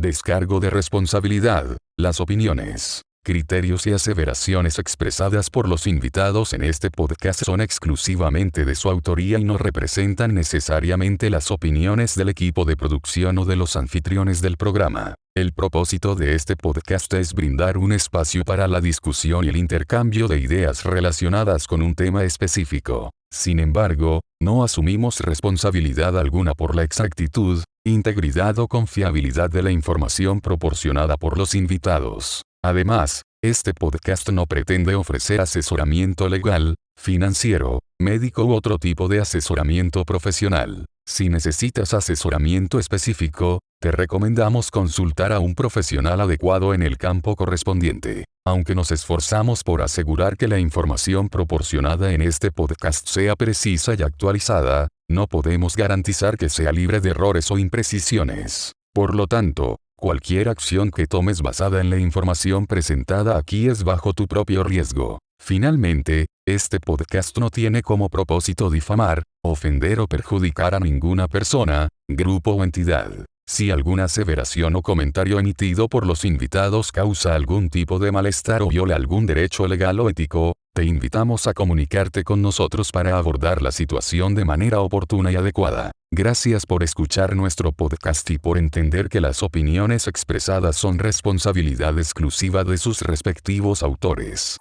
Descargo de responsabilidad. Las opiniones, criterios y aseveraciones expresadas por los invitados en este podcast son exclusivamente de su autoría y no representan necesariamente las opiniones del equipo de producción o de los anfitriones del programa. El propósito de este podcast es brindar un espacio para la discusión y el intercambio de ideas relacionadas con un tema específico. Sin embargo, no asumimos responsabilidad alguna por la exactitud, integridad o confiabilidad de la información proporcionada por los invitados. Además, este podcast no pretende ofrecer asesoramiento legal, financiero, médico u otro tipo de asesoramiento profesional. Si necesitas asesoramiento específico, te recomendamos consultar a un profesional adecuado en el campo correspondiente. Aunque nos esforzamos por asegurar que la información proporcionada en este podcast sea precisa y actualizada, no podemos garantizar que sea libre de errores o imprecisiones. Por lo tanto, cualquier acción que tomes basada en la información presentada aquí es bajo tu propio riesgo. Finalmente, este podcast no tiene como propósito difamar, ofender o perjudicar a ninguna persona, grupo o entidad. Si alguna aseveración o comentario emitido por los invitados causa algún tipo de malestar o viola algún derecho legal o ético, te invitamos a comunicarte con nosotros para abordar la situación de manera oportuna y adecuada. Gracias por escuchar nuestro podcast y por entender que las opiniones expresadas son responsabilidad exclusiva de sus respectivos autores.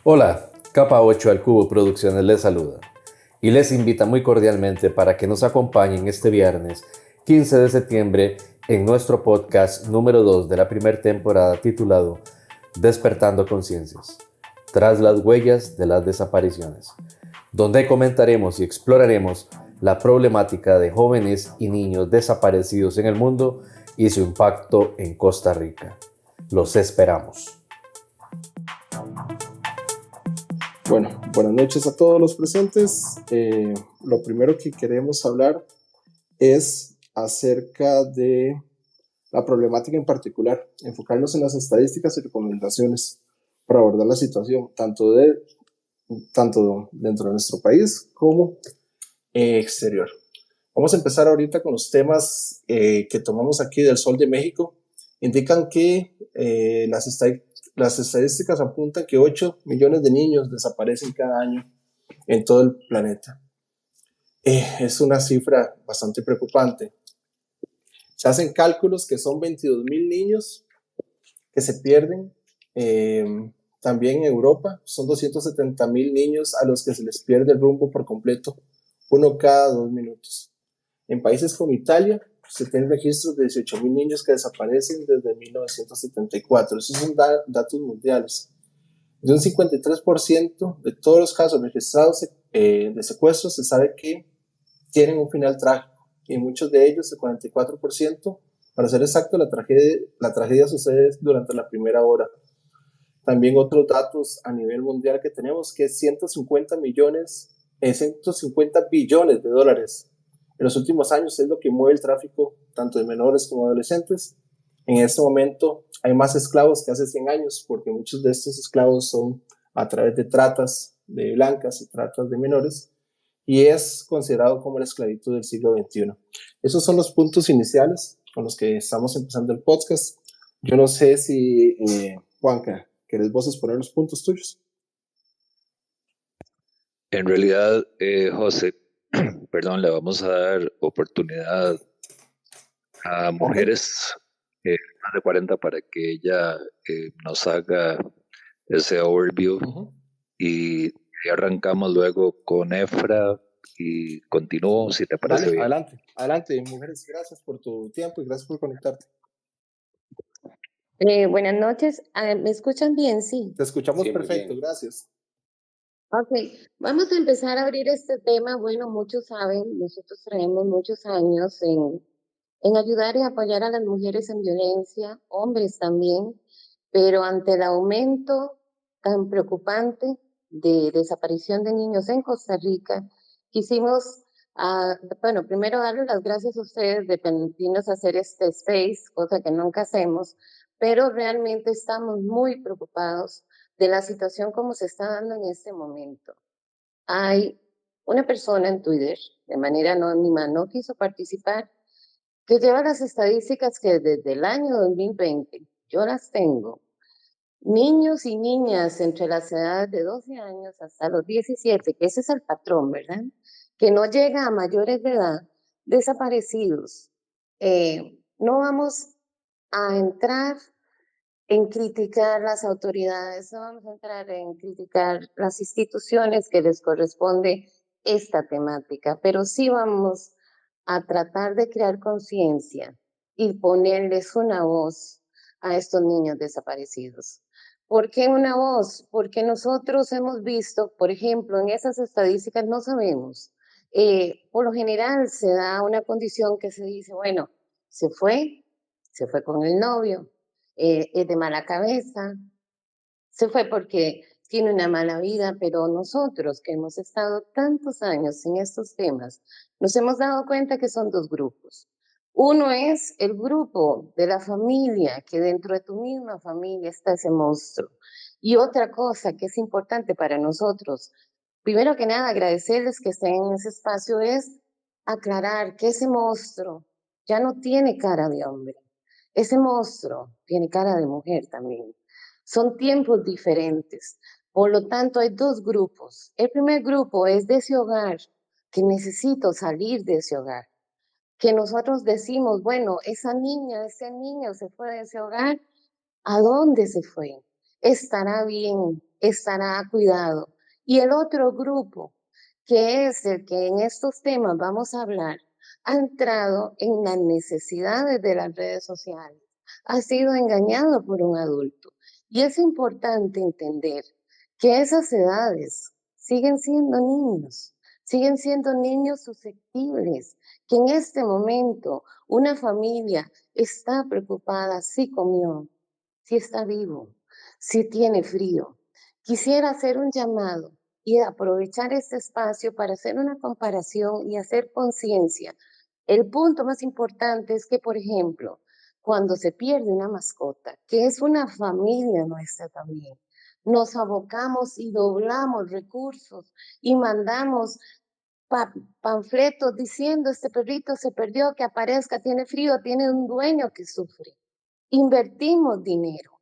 Hola, Capa 8 al Cubo Producciones les saluda y les invita muy cordialmente para que nos acompañen este viernes 15 de septiembre en nuestro podcast número 2 de la primera temporada titulado Despertando Conciencias, tras las huellas de las desapariciones, donde comentaremos y exploraremos la problemática de jóvenes y niños desaparecidos en el mundo y su impacto en Costa Rica. Los esperamos. Bueno, buenas noches a todos los presentes. Lo primero que queremos hablar es acerca de la problemática en particular, enfocarnos en las estadísticas y recomendaciones para abordar la situación, tanto dentro de nuestro país como exterior. Vamos a empezar ahorita con los temas que tomamos aquí del Sol de México. Indican que las estadísticas apuntan que 8 millones de niños desaparecen cada año en todo el planeta. Es una cifra bastante preocupante. Se hacen cálculos que son 22,000 niños que se pierden. También en Europa son 270,000 niños a los que se les pierde el rumbo por completo, uno cada 2 minutos. En países como Italia, se tienen registros de 18,000 niños que desaparecen desde 1974. Esos son datos mundiales. De un 53% de todos los casos registrados de secuestros se sabe que tienen un final trágico. Y en muchos de ellos, el 44%, para ser exacto, la tragedia sucede durante la primera hora. También otros datos a nivel mundial que tenemos, que es 150 billones de dólares en los últimos años es lo que mueve el tráfico tanto de menores como de adolescentes. En este momento hay más esclavos que hace 100 años, porque muchos de estos esclavos son a través de tratas de blancas y tratas de menores, y es considerado como la esclavitud del siglo XXI. Esos son los puntos iniciales con los que estamos empezando el podcast. Yo no sé si, Juanca, ¿querés vos exponer los puntos tuyos? En realidad, José, perdón, le vamos a dar oportunidad a mujeres más de 40 para que ella nos haga ese overview y arrancamos luego con Efra y continúo, si te parece bien. Adelante, mujeres, gracias por tu tiempo y gracias por conectarte. Buenas noches, ¿me escuchan bien? Sí. Te escuchamos perfecto, gracias. Ok, vamos a empezar a abrir este tema. Bueno, muchos saben, nosotros traemos muchos años en ayudar y apoyar a las mujeres en violencia, hombres también, pero ante el aumento tan preocupante de desaparición de niños en Costa Rica, quisimos, bueno, primero darles las gracias a ustedes de permitirnos hacer este space, cosa que nunca hacemos, pero realmente estamos muy preocupados de la situación como se está dando en este momento. Hay una persona en Twitter, de manera anónima, no quiso participar, que lleva las estadísticas que desde el año 2020, yo las tengo, niños y niñas entre las edades de 12 años hasta los 17, que ese es el patrón, ¿verdad? Que no llega a mayores de edad, desaparecidos. No vamos a entrar en criticar las autoridades, no vamos a entrar en criticar las instituciones que les corresponde esta temática, pero sí vamos a tratar de crear conciencia y ponerles una voz a estos niños desaparecidos. ¿Por qué una voz? Porque nosotros hemos visto, por ejemplo, en esas estadísticas no sabemos. Por lo general se da una condición que se dice, bueno, se se fue con el novio, es de mala cabeza, se fue porque tiene una mala vida, pero nosotros que hemos estado tantos años en estos temas, nos hemos dado cuenta que son dos grupos. Uno es el grupo de la familia, que dentro de tu misma familia está ese monstruo. Y otra cosa que es importante para nosotros, primero que nada agradecerles que estén en ese espacio, es aclarar que ese monstruo ya no tiene cara de hombre. Ese monstruo tiene cara de mujer también. Son tiempos diferentes. Por lo tanto, hay dos grupos. El primer grupo es de ese hogar, que necesito salir de ese hogar. Que nosotros decimos, bueno, esa niña, ese niño se fue de ese hogar, ¿a dónde se fue? ¿Estará bien? ¿Estará cuidado? Y el otro grupo, que es el que en estos temas vamos a hablar, ha entrado en las necesidades de las redes sociales, ha sido engañado por un adulto. Y es importante entender que esas edades siguen siendo niños susceptibles, que en este momento una familia está preocupada si comió, si está vivo, si tiene frío. Quisiera hacer un llamado y aprovechar este espacio para hacer una comparación y hacer conciencia. El punto más importante es que, por ejemplo, cuando se pierde una mascota, que es una familia nuestra también, nos abocamos y doblamos recursos y mandamos panfletos diciendo este perrito se perdió, que aparezca, tiene frío, tiene un dueño que sufre. Invertimos dinero.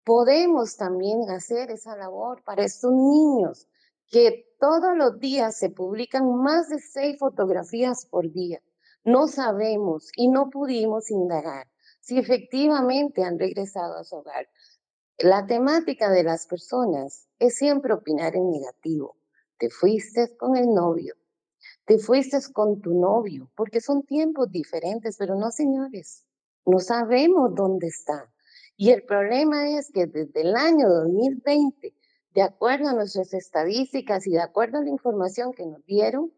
Podemos también hacer esa labor para estos niños que todos los días se publican más de 6 fotografías por día. No sabemos y no pudimos indagar si efectivamente han regresado a su hogar. La temática de las personas es siempre opinar en negativo. Te fuiste con el novio, te fuiste con tu novio, porque son tiempos diferentes, pero no, señores, no sabemos dónde está. Y el problema es que desde el año 2020, de acuerdo a nuestras estadísticas y de acuerdo a la información que nos dieron,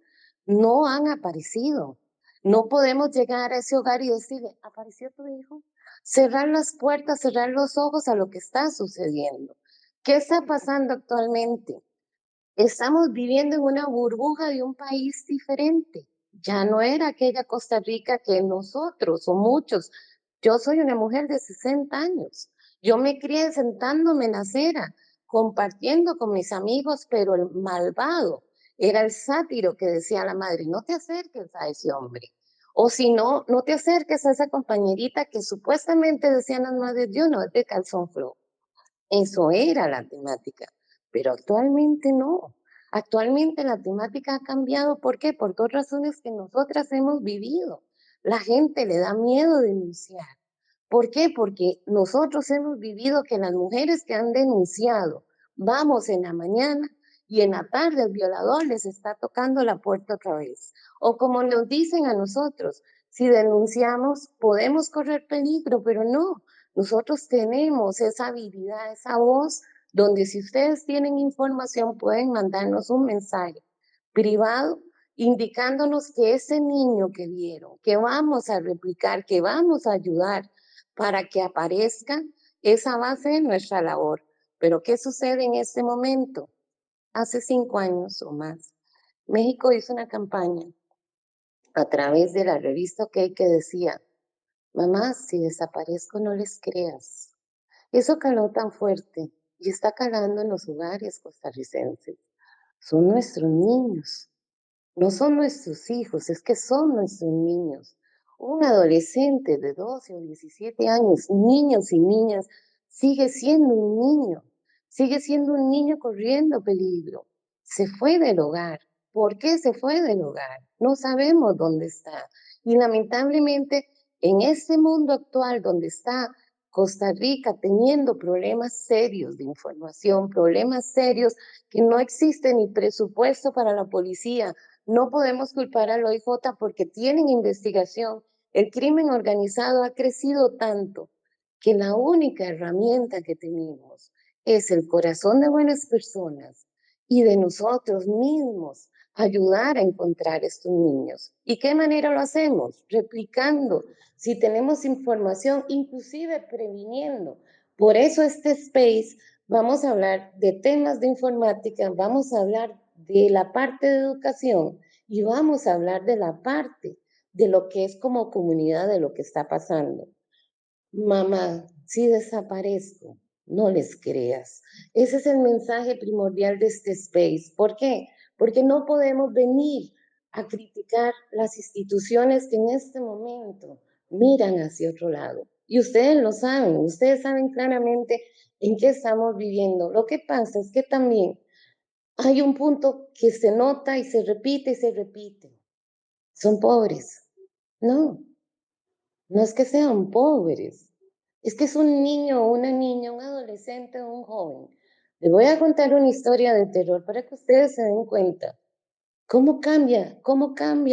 no han aparecido. No podemos llegar a ese hogar y decirle, ¿apareció tu hijo? Cerrar las puertas, cerrar los ojos a lo que está sucediendo. ¿Qué está pasando actualmente? Estamos viviendo en una burbuja de un país diferente. Ya no era aquella Costa Rica que nosotros o muchos, yo soy una mujer de 60 años. Yo me crié sentándome en la acera, compartiendo con mis amigos, pero el malvado era el sátiro que decía la madre, no te acerques a ese hombre. O si no, no te acerques a esa compañerita que supuestamente decían las madres, yo no, es de calzón flojo. Eso era la temática, pero actualmente no. Actualmente la temática ha cambiado. ¿Por qué? Por dos razones que nosotras hemos vivido. La gente le da miedo denunciar. ¿Por qué? Porque nosotros hemos vivido que las mujeres que han denunciado, vamos en la mañana y en la tarde el violador les está tocando la puerta otra vez. O como nos dicen a nosotros, si denunciamos podemos correr peligro, pero no. Nosotros tenemos esa habilidad, esa voz, donde si ustedes tienen información pueden mandarnos un mensaje privado indicándonos que ese niño que vieron, que vamos a replicar, que vamos a ayudar para que aparezca, esa va a ser nuestra labor. Pero ¿qué sucede en este momento? Hace 5 años o más, México hizo una campaña a través de la revista OK que decía, mamá, si desaparezco no les creas. Eso caló tan fuerte y está calando en los hogares costarricenses. Son nuestros niños, no son nuestros hijos, es que son nuestros niños. Un adolescente de 12 o 17 años, niños y niñas, sigue siendo un niño corriendo peligro. Se fue del hogar. ¿Por qué se fue del hogar? No sabemos dónde está. Y lamentablemente, en este mundo actual donde está Costa Rica teniendo problemas serios de información, problemas serios que no existe ni presupuesto para la policía, no podemos culpar al OIJ porque tienen investigación. El crimen organizado ha crecido tanto que la única herramienta que tenemos es el corazón de buenas personas y de nosotros mismos ayudar a encontrar estos niños. ¿Y qué manera lo hacemos? Replicando, si tenemos información, inclusive previniendo. Por eso este space, vamos a hablar de temas de informática, vamos a hablar de la parte de educación y vamos a hablar de la parte de lo que es como comunidad, de lo que está pasando. Mamá, si desaparezco, no les creas. Ese es el mensaje primordial de este space. ¿Por qué? Porque no podemos venir a criticar las instituciones que en este momento miran hacia otro lado. Y ustedes saben claramente en qué estamos viviendo. Lo que pasa es que también hay un punto que se nota y se repite y se repite. Son pobres. No, no es que sean pobres, es que es un niño o una niña, un adolescente o un joven. Les voy a contar una historia de terror para que ustedes se den cuenta cómo cambia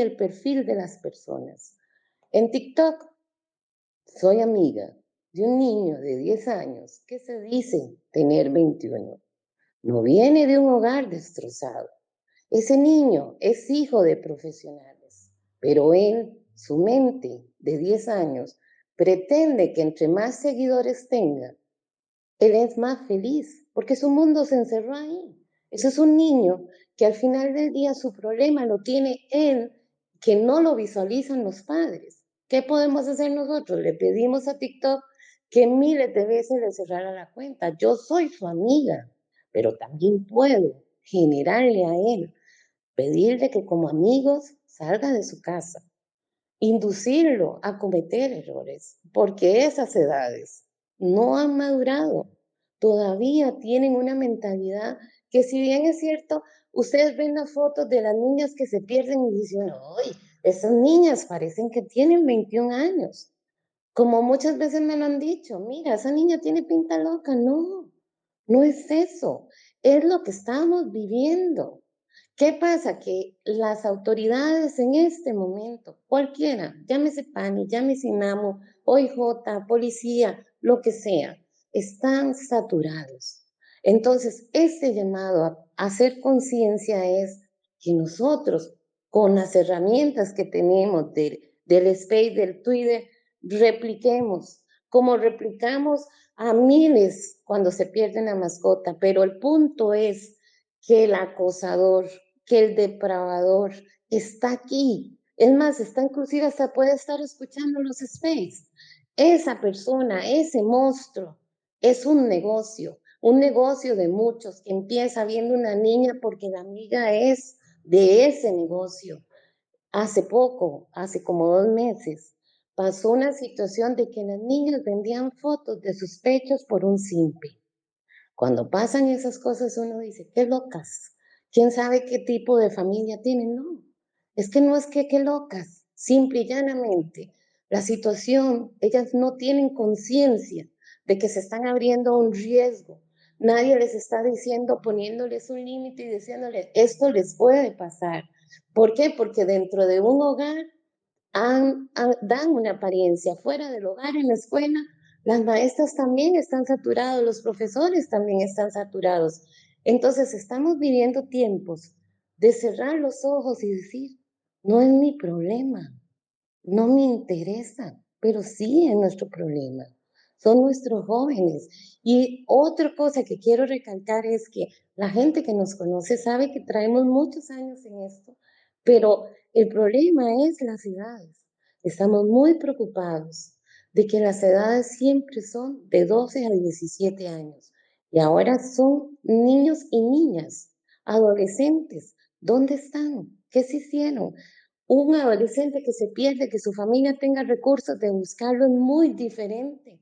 el perfil de las personas. En TikTok soy amiga de un niño de 10 años que se dice tener 21. No viene de un hogar destrozado. Ese niño es hijo de profesionales, pero él, su mente de 10 años, pretende que entre más seguidores tenga, él es más feliz, porque su mundo se encerró ahí. Eso es un niño que al final del día su problema lo tiene él, que no lo visualizan los padres. ¿Qué podemos hacer nosotros? Le pedimos a TikTok que miles de veces le cerrara la cuenta. Yo soy su amiga, pero también puedo generarle a él, pedirle que como amigos salga de su casa, inducirlo a cometer errores, porque esas edades no han madurado, todavía tienen una mentalidad que si bien es cierto, ustedes ven las fotos de las niñas que se pierden y dicen, ¡ay! Esas niñas parecen que tienen 21 años. Como muchas veces me lo han dicho, mira, esa niña tiene pinta loca. No, no es eso, es lo que estamos viviendo. ¿Qué pasa? Que las autoridades en este momento, cualquiera, llámese PANI, llámese INAMO, OIJ, policía, lo que sea, están saturados. Entonces, este llamado a hacer conciencia es que nosotros, con las herramientas que tenemos del space, del Twitter, repliquemos, como replicamos a miles cuando se pierde una mascota, pero el punto es que el acosador, que el depravador está aquí. Es más, está inclusive hasta puede estar escuchando los space. Esa persona, ese monstruo, es un negocio de muchos que empieza viendo una niña porque la amiga es de ese negocio. Hace poco, hace como 2 meses, pasó una situación de que las niñas vendían fotos de sus pechos por un simple. Cuando pasan esas cosas uno dice, qué locas, quién sabe qué tipo de familia tienen. No, es que no es que qué locas, simple y llanamente. La situación, ellas no tienen conciencia de que se están abriendo a un riesgo. Nadie les está diciendo, poniéndoles un límite y diciéndoles, esto les puede pasar. ¿Por qué? Porque dentro de un hogar dan una apariencia, fuera del hogar, en la escuela, las maestras también están saturados, los profesores también están saturados. Entonces estamos viviendo tiempos de cerrar los ojos y decir, no es mi problema, no me interesa, pero sí es nuestro problema. Son nuestros jóvenes. Y otra cosa que quiero recalcar es que la gente que nos conoce sabe que traemos muchos años en esto, pero el problema es las edades. Estamos muy preocupados de que las edades siempre son de 12 a 17 años y ahora son niños y niñas, adolescentes. ¿Dónde están? ¿Qué se hicieron? un adolescente que se pierde, que su familia tenga recursos de buscarlo es muy diferente.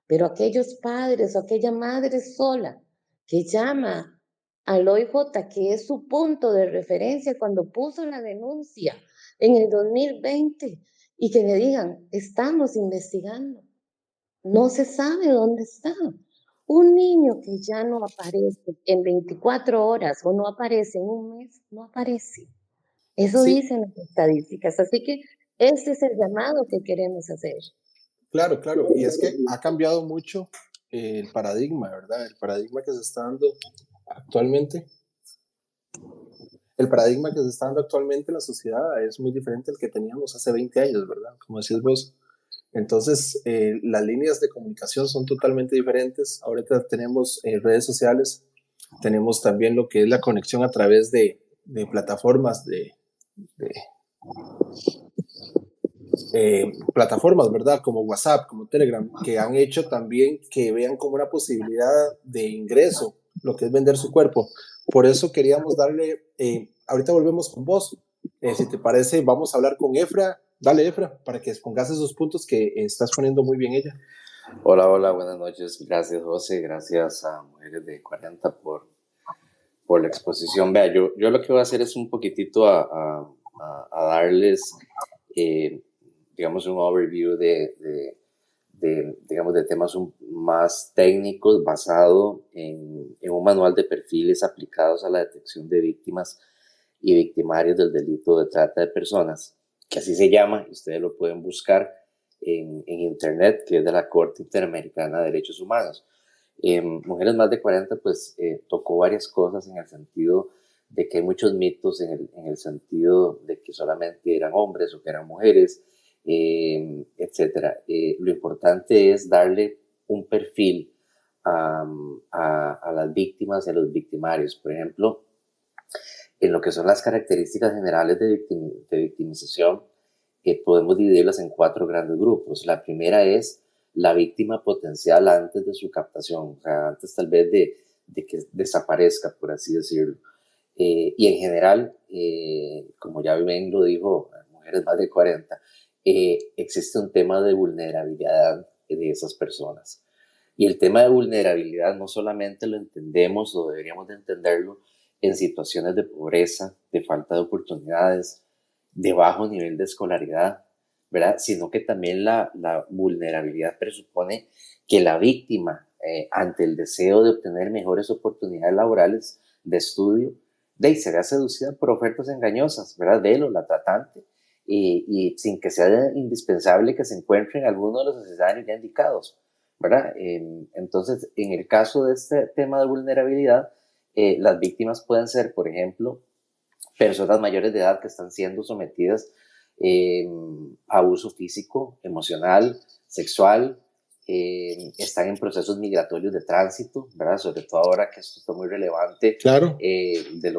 Pero aquellos padres o aquella madre sola que llama al OIJ, que es su punto de referencia cuando puso la denuncia en el 2020, y que le digan, estamos investigando, no se sabe dónde está. Un niño que ya no aparece en 24 horas o no aparece en un mes, no aparece. Eso Sí, dicen las estadísticas. Así que ese es el llamado que queremos hacer. claro, claro. Y es que ha cambiado mucho el paradigma, ¿verdad? El paradigma que se está dando actualmente. El paradigma que se está dando actualmente en la sociedad es muy diferente al que teníamos hace 20 años, ¿verdad? Como decís vos. Entonces, las líneas de comunicación son totalmente diferentes. Ahorita tenemos redes sociales, tenemos también lo que es la conexión a través de plataformas de plataformas, ¿verdad? Como WhatsApp, como Telegram, que han hecho también que vean como una posibilidad de ingreso lo que es vender su cuerpo. Por eso queríamos darle, ahorita volvemos con vos. Si te parece, vamos a hablar con Efra. Dale, Efra, para que pongas esos puntos que estás poniendo muy bien ella. Hola, hola, buenas noches. Gracias, José. Gracias a Mujeres de 40 por la exposición. Vea, yo lo que voy a hacer es un poquitito a darles, eh, digamos, un overview digamos, de temas más técnicos basado en un manual de perfiles aplicados a la detección de víctimas y victimarios del delito de trata de personas, que así se llama, y ustedes lo pueden buscar en internet, que es de la Corte Interamericana de Derechos Humanos. Mujeres más de 40, pues tocó varias cosas en el sentido de que hay muchos mitos en el sentido de que solamente eran hombres o que eran mujeres, etcétera. Lo importante es darle un perfil a las víctimas y a los victimarios. Por ejemplo, en lo que son las características generales de victimización, podemos dividirlas en 4 grandes grupos. La primera es la víctima potencial antes de su captación, o sea, antes tal vez de que desaparezca, por así decirlo. Y en general, como ya bien lo dijo, mujeres más de 40, existe un tema de vulnerabilidad de esas personas. Y el tema de vulnerabilidad no solamente lo entendemos o deberíamos de entenderlo en situaciones de pobreza, de falta de oportunidades, de bajo nivel de escolaridad, ¿verdad? Sino que también la vulnerabilidad presupone que la víctima, ante el deseo de obtener mejores oportunidades laborales, de estudio, será seducida por ofertas engañosas, ¿verdad? De él o la tratante, y sin que sea indispensable que se encuentre en alguno de los escenarios ya indicados, ¿verdad? Entonces, en el caso de este tema de vulnerabilidad, las víctimas pueden ser, por ejemplo, personas mayores de edad que están siendo sometidas a abuso físico, emocional, sexual, están en procesos migratorios de tránsito, ¿verdad? Sobre todo ahora que esto está muy relevante, Claro. de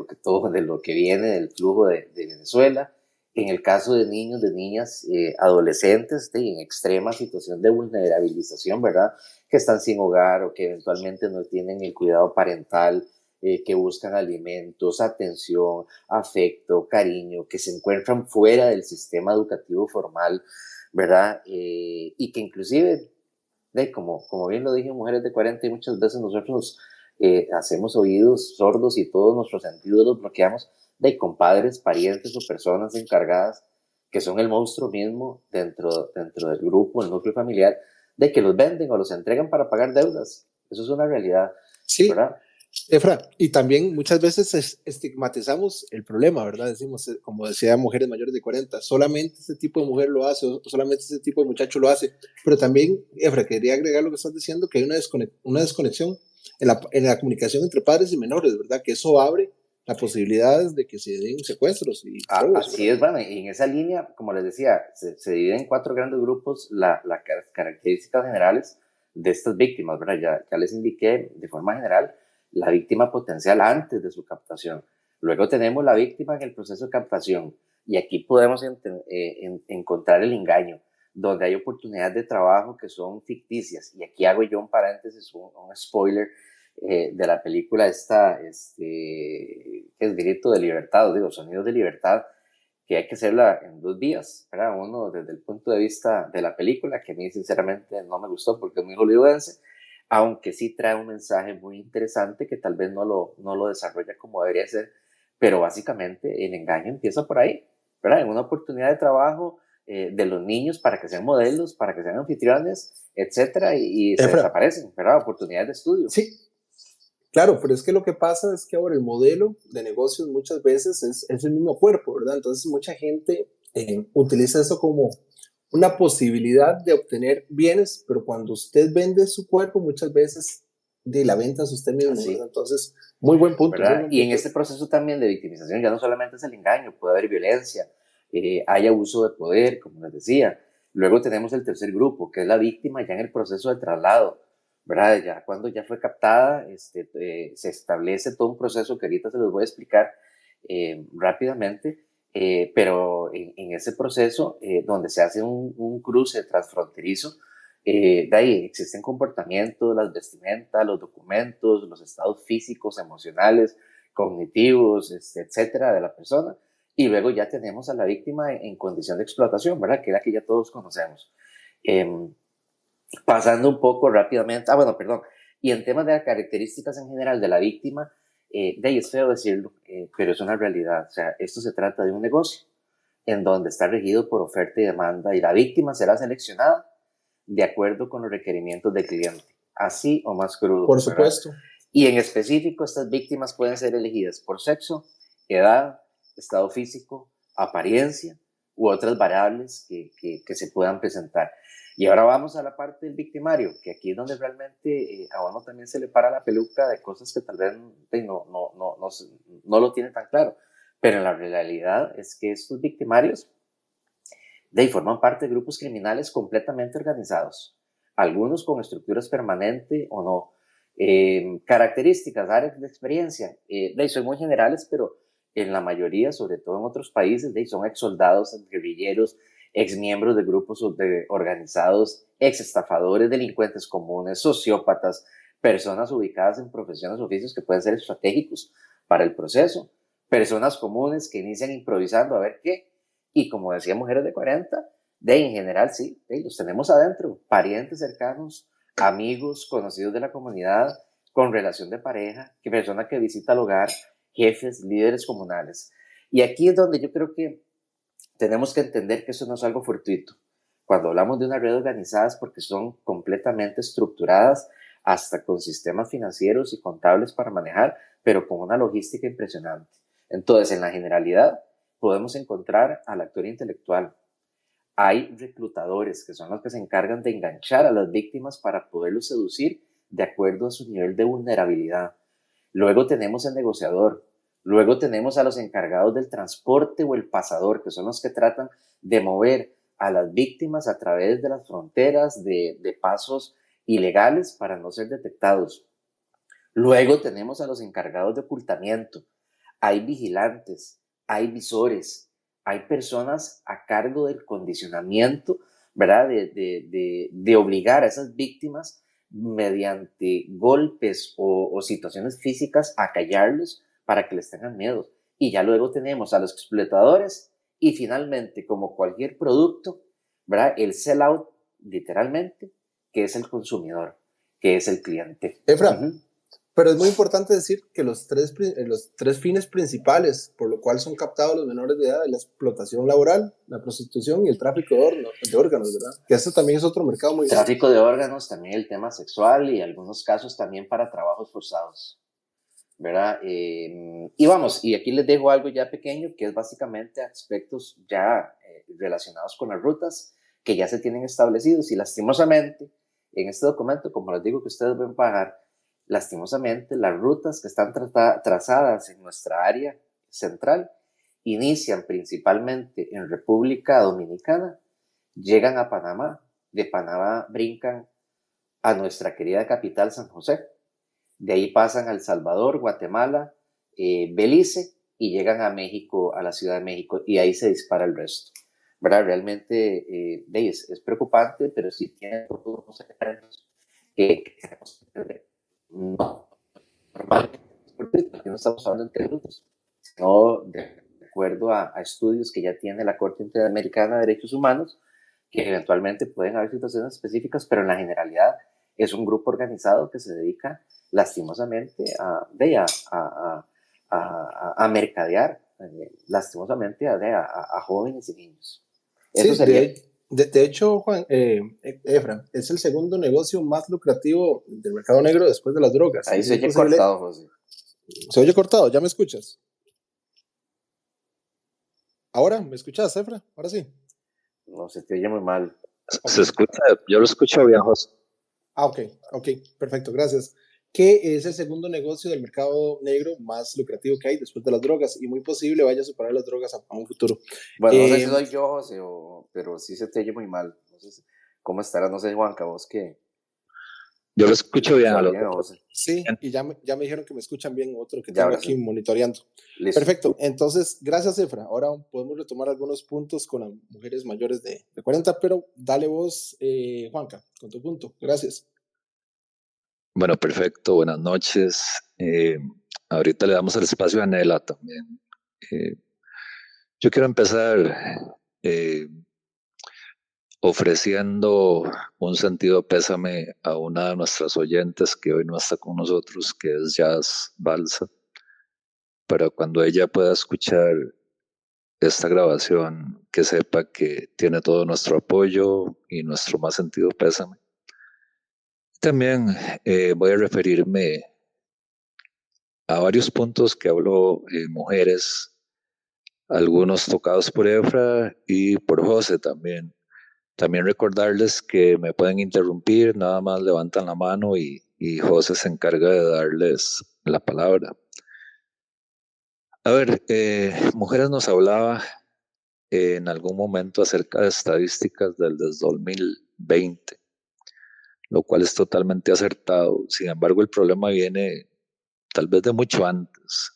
lo que viene del flujo de Venezuela. En el caso de niños, de niñas, adolescentes, en extrema situación de vulnerabilización, ¿verdad? Que están sin hogar o que eventualmente no tienen el cuidado parental, que buscan alimentos, atención, afecto, cariño, que se encuentran fuera del sistema educativo formal, ¿verdad? Y que inclusive, como bien lo dije, mujeres de 40, y muchas veces nosotros hacemos oídos sordos y todos nuestros sentidos los bloqueamos de compadres, parientes o personas encargadas que son el monstruo mismo dentro del grupo, el núcleo familiar, de que los venden o los entregan para pagar deudas. Eso es una realidad, Sí, ¿verdad? Efra, y también muchas veces estigmatizamos el problema, ¿verdad? Decimos, como decía, mujeres mayores de 40, solamente este tipo de mujer lo hace, o solamente este tipo de muchacho lo hace, pero también, Efra, quería agregar lo que estás diciendo, que hay una desconexión en la comunicación entre padres y menores, ¿verdad? Que eso abre la posibilidad de que se den secuestros y robos, Así ¿verdad? es, bueno, y en esa línea, como les decía, se divide en 4 grandes grupos las características generales de estas víctimas, ¿verdad? Ya les indiqué de forma general la víctima potencial antes de su captación. Luego tenemos la víctima en el proceso de captación, y aquí podemos encontrar el engaño, donde hay oportunidades de trabajo que son ficticias. Y aquí hago yo un paréntesis, un spoiler de la película esta, que es Grito de Libertad, digo, Sonidos de Libertad, que hay que hacerla en 2 días, ¿verdad? Uno desde el punto de vista de la película, que a mí sinceramente no me gustó porque es muy hollywoodense, aunque sí trae un mensaje muy interesante que tal vez no lo desarrolla como debería ser, pero básicamente el engaño empieza por ahí, ¿verdad? En una oportunidad de trabajo de los niños para que sean modelos, para que sean anfitriones, etcétera, y se Efra, desaparecen, ¿verdad? Oportunidades de estudio. sí, claro, pero es que lo que pasa es que ahora el modelo de negocios muchas veces es el mismo cuerpo, ¿verdad? Entonces mucha gente utiliza eso como una posibilidad de obtener bienes, pero cuando usted vende su cuerpo, muchas veces de la venta es usted mismo, Así. ¿verdad? Entonces, muy buen punto, muy ¿Verdad? buen Y en punto. este proceso también de victimización ya no solamente es el engaño, puede haber violencia, hay abuso de poder, como les decía. Luego tenemos el tercer grupo, que es la víctima ya en el proceso de traslado, ¿verdad? Ya cuando ya fue captada, se establece todo un proceso que ahorita se los voy a explicar rápidamente, pero en ese proceso donde se hace un cruce transfronterizo, de ahí existen comportamientos, las vestimentas, los documentos, los estados físicos, emocionales, cognitivos, etcétera, de la persona. Y luego ya tenemos a la víctima en condición de explotación, ¿verdad? Que es la que ya todos conocemos. Eh, Pasando un poco rápidamente, bueno, perdón, y en temas de las características en general de la víctima, de ahí es feo decirlo, pero es una realidad. O sea, esto se trata de un negocio en donde está regido por oferta y demanda y la víctima será seleccionada de acuerdo con los requerimientos del cliente, así o más crudo, Por ¿verdad? supuesto. Y en específico, estas víctimas pueden ser elegidas por sexo, edad, estado físico, apariencia u otras variables que se puedan presentar. Y ahora vamos a la parte del victimario, que aquí es donde realmente a uno también se le para la peluca de cosas que tal vez no lo tiene tan claro. Pero en la realidad es que estos victimarios forman parte de grupos criminales completamente organizados, algunos con estructuras permanentes o no. Características, áreas de experiencia, son muy generales, pero en la mayoría, sobre todo en otros países, son ex soldados, ex guerrilleros, ex miembros de grupos organizados, ex estafadores, delincuentes comunes, sociópatas, personas ubicadas en profesiones o oficios que pueden ser estratégicos para el proceso, personas comunes que inician improvisando a ver qué, y como decía, mujeres de 40, en general sí, los tenemos adentro, parientes cercanos, amigos, conocidos de la comunidad, con relación de pareja, que persona que visita el hogar, jefes, líderes comunales. Y aquí es donde yo creo que tenemos que entender que eso no es algo fortuito. Cuando hablamos de una red organizada es porque son completamente estructuradas, hasta con sistemas financieros y contables para manejar, pero con una logística impresionante. Entonces, en la generalidad, podemos encontrar al actor intelectual. Hay reclutadores que son los que se encargan de enganchar a las víctimas para poderlos seducir de acuerdo a su nivel de vulnerabilidad. Luego tenemos el negociador. Luego tenemos a los encargados del transporte o el pasador, que son los que tratan de mover a las víctimas a través de las fronteras, de pasos ilegales para no ser detectados. Luego tenemos a los encargados de ocultamiento. Hay vigilantes, hay visores, hay personas a cargo del condicionamiento, ¿verdad? De obligar a esas víctimas mediante golpes o situaciones físicas a callarlos para que les tengan miedo. Y ya luego tenemos a los explotadores y finalmente, como cualquier producto, ¿verdad? El sell-out, literalmente, que es el consumidor, que es el cliente. Efra, pero es muy importante decir que los tres fines principales por lo cual son captados los menores de edad es la explotación laboral, la prostitución y el tráfico de órganos, ¿verdad? Que eso también es otro mercado muy grande. Tráfico de órganos, también el tema sexual y algunos casos también para trabajos forzados, ¿verdad? Y vamos, y aquí les dejo algo ya pequeño, que es básicamente aspectos ya relacionados con las rutas que ya se tienen establecidos y lastimosamente en este documento, como les digo que ustedes ven pagar, lastimosamente las rutas que están trazadas en nuestra área central inician principalmente en República Dominicana, llegan a Panamá, de Panamá brincan a nuestra querida capital San José, de ahí pasan a El Salvador, Guatemala, Belice y llegan a México, a la Ciudad de México, y ahí se dispara el resto. ¿Verdad? Realmente es preocupante, pero sí tiene todos los elementos que tenemos que entender. No, normalmente, porque no estamos hablando entre grupos, sino de acuerdo a estudios que ya tiene la Corte Interamericana de Derechos Humanos, que eventualmente pueden haber situaciones específicas, pero en la generalidad es un grupo organizado que se dedica lastimosamente a mercadear, lastimosamente a jóvenes y niños. Eso Sí, sería. de hecho, Juan, Efra, es el segundo negocio más lucrativo del mercado negro después de las drogas. Ahí Es se oye imposible. cortado, José. Se oye cortado, ¿ya me escuchas? ¿Ahora me escuchas, Efra? Ahora sí. No, se te oye muy mal. Ok. Se escucha, yo lo escucho bien, José. Ok, perfecto, gracias. Que es el segundo negocio del mercado negro más lucrativo que hay después de las drogas y muy posible vaya a superar las drogas a un futuro. Bueno, no sé si soy yo, José, pero sí se te oye muy mal. No sé cómo estarás, no sé, Juanca, vos que Yo lo escucho bien a escuchas los bien, otros. José. Sí, y ya me dijeron que me escuchan bien, otro que Ya, tengo ahora aquí sí. monitoreando. Listo. Perfecto, entonces, gracias, Efra. Ahora podemos retomar algunos puntos con las mujeres mayores de 40, pero dale vos, Juanca, con tu punto. Gracias. Bueno, perfecto, buenas noches. Ahorita le damos el espacio a Nela también. Yo quiero empezar eh, ofreciendo un sentido pésame a una de nuestras oyentes que hoy no está con nosotros, que es Jazz Balsa, para cuando ella pueda escuchar esta grabación, que sepa que tiene todo nuestro apoyo y nuestro más sentido pésame. También voy a referirme a varios puntos que habló mujeres, algunos tocados por Efra y por José también. También recordarles que me pueden interrumpir, nada más levantan la mano y José se encarga de darles la palabra. A ver, Mujeres nos hablaba en algún momento acerca de estadísticas del 2020, lo cual es totalmente acertado. Sin embargo, el problema viene tal vez de mucho antes.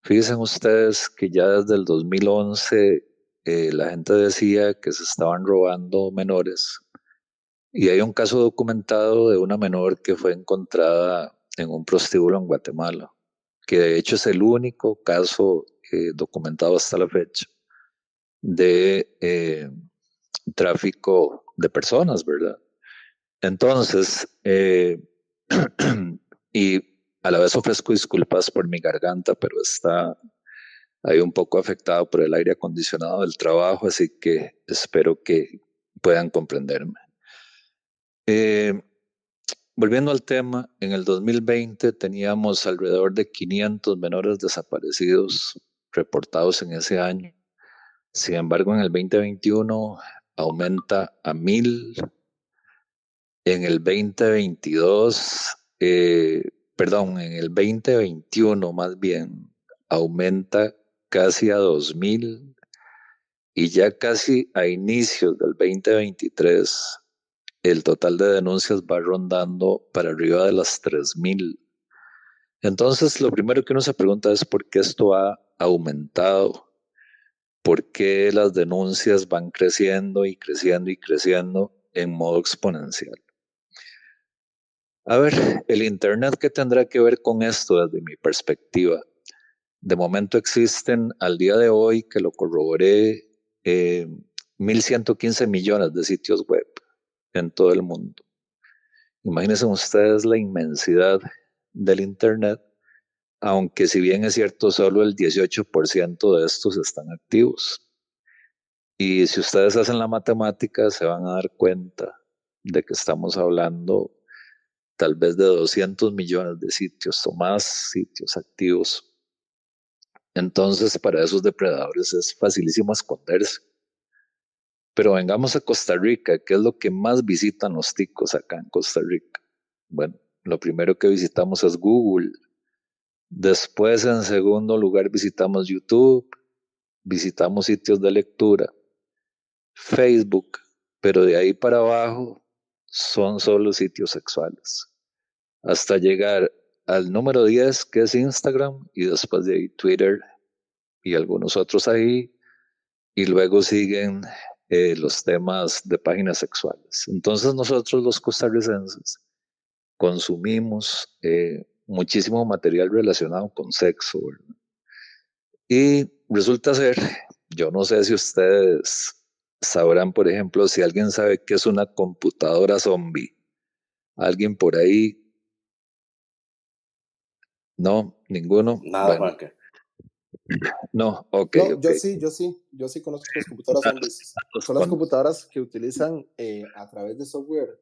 Fíjense ustedes que ya desde el 2011 la gente decía que se estaban robando menores y hay un caso documentado de una menor que fue encontrada en un prostíbulo en Guatemala, que de hecho es el único caso documentado hasta la fecha de tráfico de personas, ¿verdad? Entonces, y a la vez ofrezco disculpas por mi garganta, pero está ahí un poco afectado por el aire acondicionado del trabajo, así que espero que puedan comprenderme. Volviendo al tema, en el 2020 teníamos alrededor de 500 menores desaparecidos reportados en ese año. Sin embargo, en el 2021 aumenta a 1000. En el 2022, en el 2021 más bien, aumenta casi a 2000 y ya casi a inicios del 2023 el total de denuncias va rondando para arriba de las 3000. Entonces, lo primero que uno se pregunta es por qué esto ha aumentado, por qué las denuncias van creciendo y creciendo y creciendo en modo exponencial. A ver, el Internet, ¿qué tendrá que ver con esto desde mi perspectiva? De momento existen al día de hoy, que lo corroboré, 1.115 millones de sitios web en todo el mundo. Imagínense ustedes la inmensidad del Internet, aunque si bien es cierto, solo el 18% de estos están activos. Y si ustedes hacen la matemática, se van a dar cuenta de que estamos hablando tal vez de 200 millones de sitios o más sitios activos. Entonces, para esos depredadores es facilísimo esconderse. Pero vengamos a Costa Rica, ¿qué es lo que más visitan los ticos acá en Costa Rica? Bueno, lo primero que visitamos es Google. Después, en segundo lugar, visitamos YouTube, visitamos sitios de lectura, Facebook, pero de ahí para abajo son solo sitios sexuales. Hasta llegar al número 10, que es Instagram, y después de ahí Twitter y algunos otros ahí, y luego siguen los temas de páginas sexuales. Entonces nosotros los costarricenses consumimos muchísimo material relacionado con sexo, ¿verdad? Y resulta ser, yo no sé si ustedes sabrán, por ejemplo, si alguien sabe qué es una computadora zombie. ¿Alguien por ahí? No, ninguno. Nada, Bueno, Juanca. no, ok, No, ok. yo sí conozco las computadoras zombies. Datos Son las con- computadoras que utilizan a través de software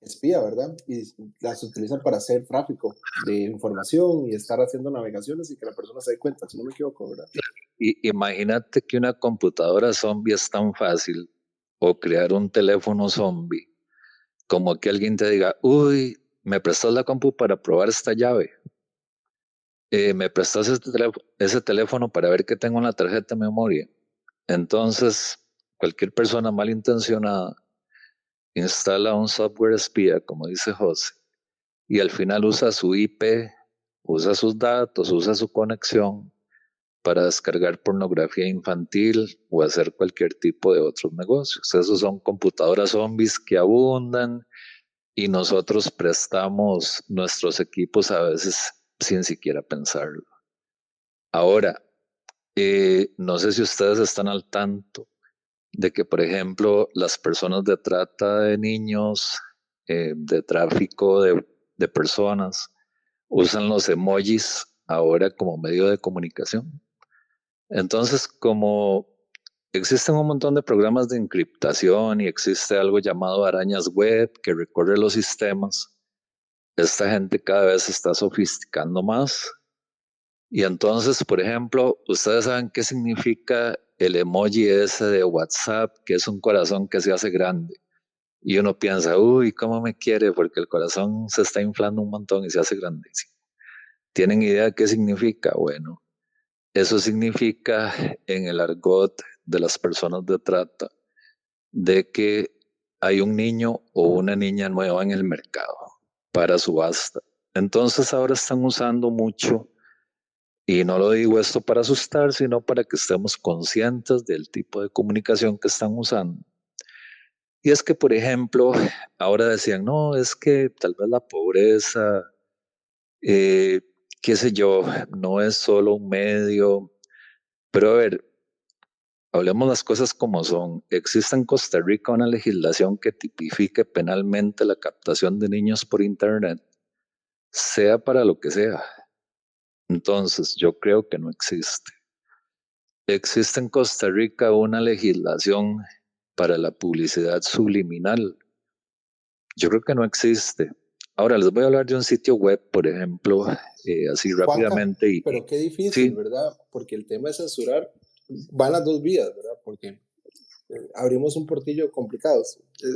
espía, ¿verdad? Y las utilizan para hacer tráfico de información y estar haciendo navegaciones y que la persona se dé cuenta, si no me equivoco, ¿verdad? Imagínate que una computadora zombie es tan fácil, o crear un teléfono zombie, como que alguien te diga, uy, me prestas la compu para probar esta llave. Me prestas ese teléfono para ver qué tengo en la tarjeta de memoria. Entonces, cualquier persona malintencionada instala un software espía, como dice José, y al final usa su IP, usa sus datos, usa su conexión para descargar pornografía infantil o hacer cualquier tipo de otros negocios. Esos son computadoras zombies que abundan y nosotros prestamos nuestros equipos a veces sin siquiera pensarlo. Ahora, no sé si ustedes están al tanto de que, por ejemplo, las personas de trata de niños, de tráfico de personas, usan los emojis ahora como medio de comunicación. Entonces, como existen un montón de programas de encriptación y existe algo llamado arañas web que recorre los sistemas, esta gente cada vez se está sofisticando más. Y entonces, por ejemplo, ustedes saben qué significa el emoji ese de WhatsApp, que es un corazón que se hace grande. Y uno piensa, uy, ¿cómo me quiere? Porque el corazón se está inflando un montón y se hace grandísimo. ¿Tienen idea qué significa? Bueno, eso significa en el argot de las personas de trata de que hay un niño o una niña nueva en el mercado para subasta. Entonces ahora están usando mucho, y no lo digo esto para asustar, sino para que estemos conscientes del tipo de comunicación que están usando. Y es que, por ejemplo, ahora decían, no, es que tal vez la pobreza, eh, qué sé yo, no es solo un medio, pero a ver, hablemos las cosas como son. Existe en Costa Rica una legislación que tipifique penalmente la captación de niños por Internet, sea para lo que sea. Entonces, yo creo que no existe. Existe en Costa Rica una legislación para la publicidad subliminal. Yo creo que no existe. Ahora les voy a hablar de un sitio web, por ejemplo, así Juanca, rápidamente. Y pero qué difícil, sí, ¿verdad? Porque el tema de censurar va en las dos vías, ¿verdad? Porque abrimos un portillo complicado.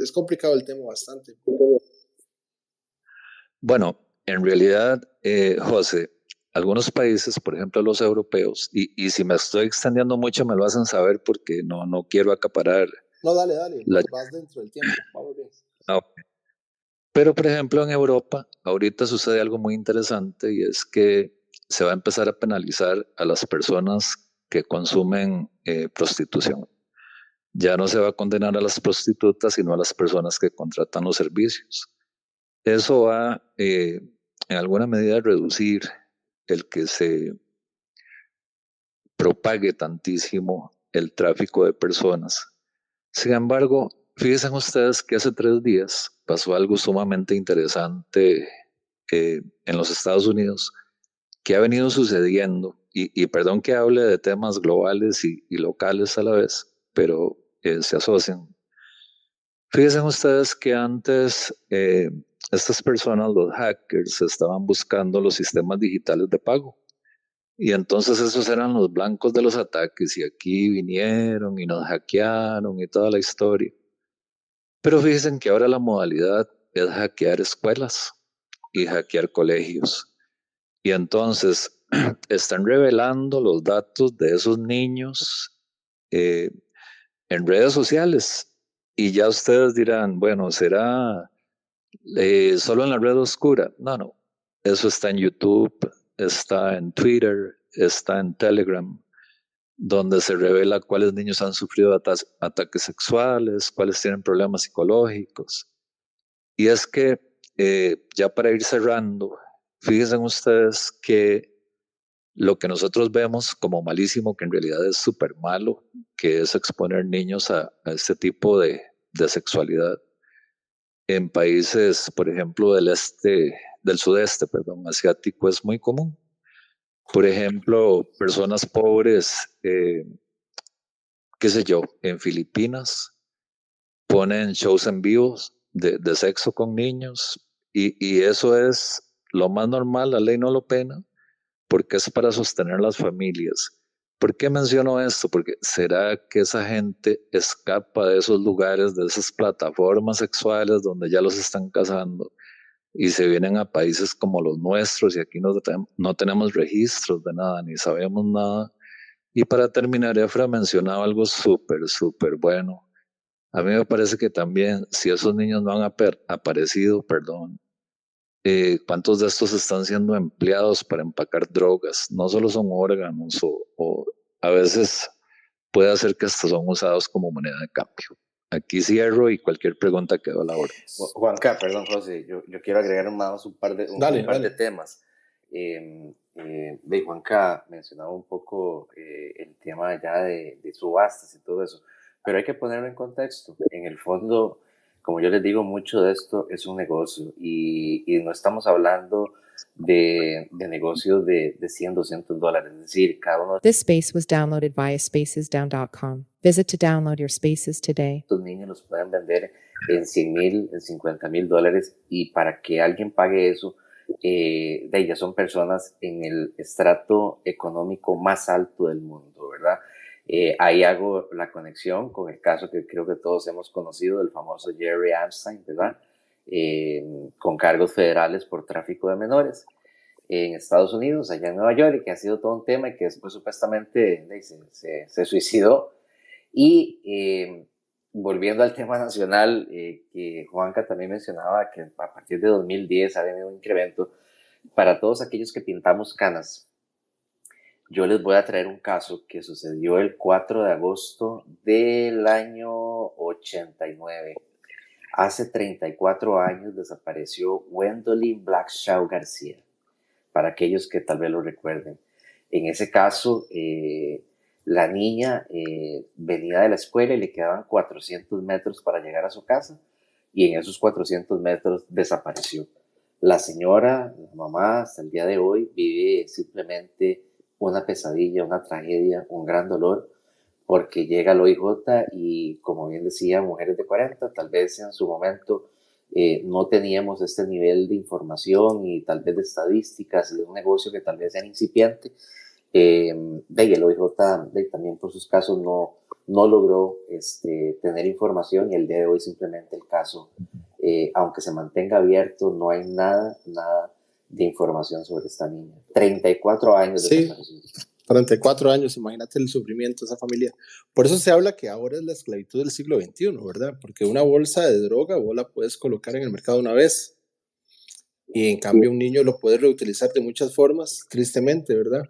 Es complicado el tema bastante. bueno, en realidad, José, algunos países, por ejemplo los europeos, y si me estoy extendiendo mucho me lo hacen saber porque no quiero acaparar No, dale, dale, la... vas dentro del tiempo, vamos bien. No. Pero, por ejemplo, en Europa, ahorita sucede algo muy interesante y es que se va a empezar a penalizar a las personas que consumen prostitución. Ya no se va a condenar a las prostitutas, sino a las personas que contratan los servicios. Eso va, en alguna medida, a reducir el que se propague tantísimo el tráfico de personas. Sin embargo, fíjense ustedes que hace 3 días pasó algo sumamente interesante en los Estados Unidos que ha venido sucediendo, y perdón que hable de temas globales y locales a la vez, pero se asocian. Fíjense ustedes que antes estas personas, los hackers, estaban buscando los sistemas digitales de pago. Y entonces esos eran los blancos de los ataques y aquí vinieron y nos hackearon y toda la historia. Pero fíjense que ahora la modalidad es hackear escuelas y hackear colegios. Y entonces están revelando los datos de esos niños eh, en redes sociales. Y ya ustedes dirán, bueno, ¿será solo en la red oscura? No, no. Eso está en YouTube, está en Twitter, está en Telegram, donde se revela cuáles niños han sufrido ataques sexuales, cuáles tienen problemas psicológicos. Y es que, ya para ir cerrando, fíjense ustedes que lo que nosotros vemos como malísimo, que en realidad es súper malo, que es exponer niños a este tipo de sexualidad. En países, por ejemplo, del sudeste, perdón, asiático, es muy común. Por ejemplo, personas pobres, qué sé yo, en Filipinas, ponen shows en vivos de sexo con niños y eso es lo más normal, la ley no lo pena, porque es para sostener las familias. ¿Por qué menciono esto? Porque será que esa gente escapa de esos lugares, de esas plataformas sexuales donde ya los están casando y se vienen a países como los nuestros y aquí no tenemos registros de nada, ni sabemos nada. Y para terminar, Efra mencionaba algo súper, súper bueno. A mí me parece que también, si esos niños no han aparecido, perdón, ¿cuántos de estos están siendo empleados para empacar drogas? No solo son órganos o a veces puede hacer que hasta son usados como moneda de cambio. Aquí cierro y cualquier pregunta quedó a la orden. Juanca, perdón, José, yo quiero agregar más un par de, Dale, un par dale. de temas. Juanca mencionaba un poco el tema ya de subastas y todo eso, pero hay que ponerlo en contexto. En el fondo, como yo les digo, mucho de esto es un negocio y no estamos hablando de negocios de 100, $200, es decir, cada uno This space was downloaded via spacesdown.com. Visit to download your spaces today. estos niños los pueden vender en 100,000, en $50,000 y para que alguien pague eso, de ellas son personas en el estrato económico más alto del mundo, ¿verdad? Ahí hago la conexión con el caso que creo que todos hemos conocido del famoso Jerry Epstein, ¿verdad? Con cargos federales por tráfico de menores en Estados Unidos, allá en Nueva York, y que ha sido todo un tema y que después supuestamente se suicidó. Y volviendo al tema nacional, que Juanca también mencionaba que a partir de 2010 ha venido un incremento. Para todos aquellos que pintamos canas, yo les voy a traer un caso que sucedió el 4 de agosto del año 89. Hace 34 años desapareció Gwendolyn Blackshaw García, para aquellos que tal vez lo recuerden. En ese caso, la niña venía de la escuela y le quedaban 400 metros para llegar a su casa y en esos 400 metros desapareció. La señora, la mamá, hasta el día de hoy vive simplemente una pesadilla, una tragedia, un gran dolor, porque llega el OIJ y, como bien decía, mujeres de 40, tal vez en su momento no teníamos este nivel de información y tal vez de estadísticas de un negocio que tal vez era incipiente. El OIJ también por sus casos no logró tener información y el día de hoy simplemente el caso, aunque se mantenga abierto, no hay nada de información sobre esta niña. 34 años de desaparecido. 34 años, imagínate el sufrimiento de esa familia. Por eso se habla que ahora es la esclavitud del siglo XXI, ¿verdad? Porque una bolsa de droga vos la puedes colocar en el mercado una vez y en cambio un niño lo puede reutilizar de muchas formas, tristemente, ¿verdad?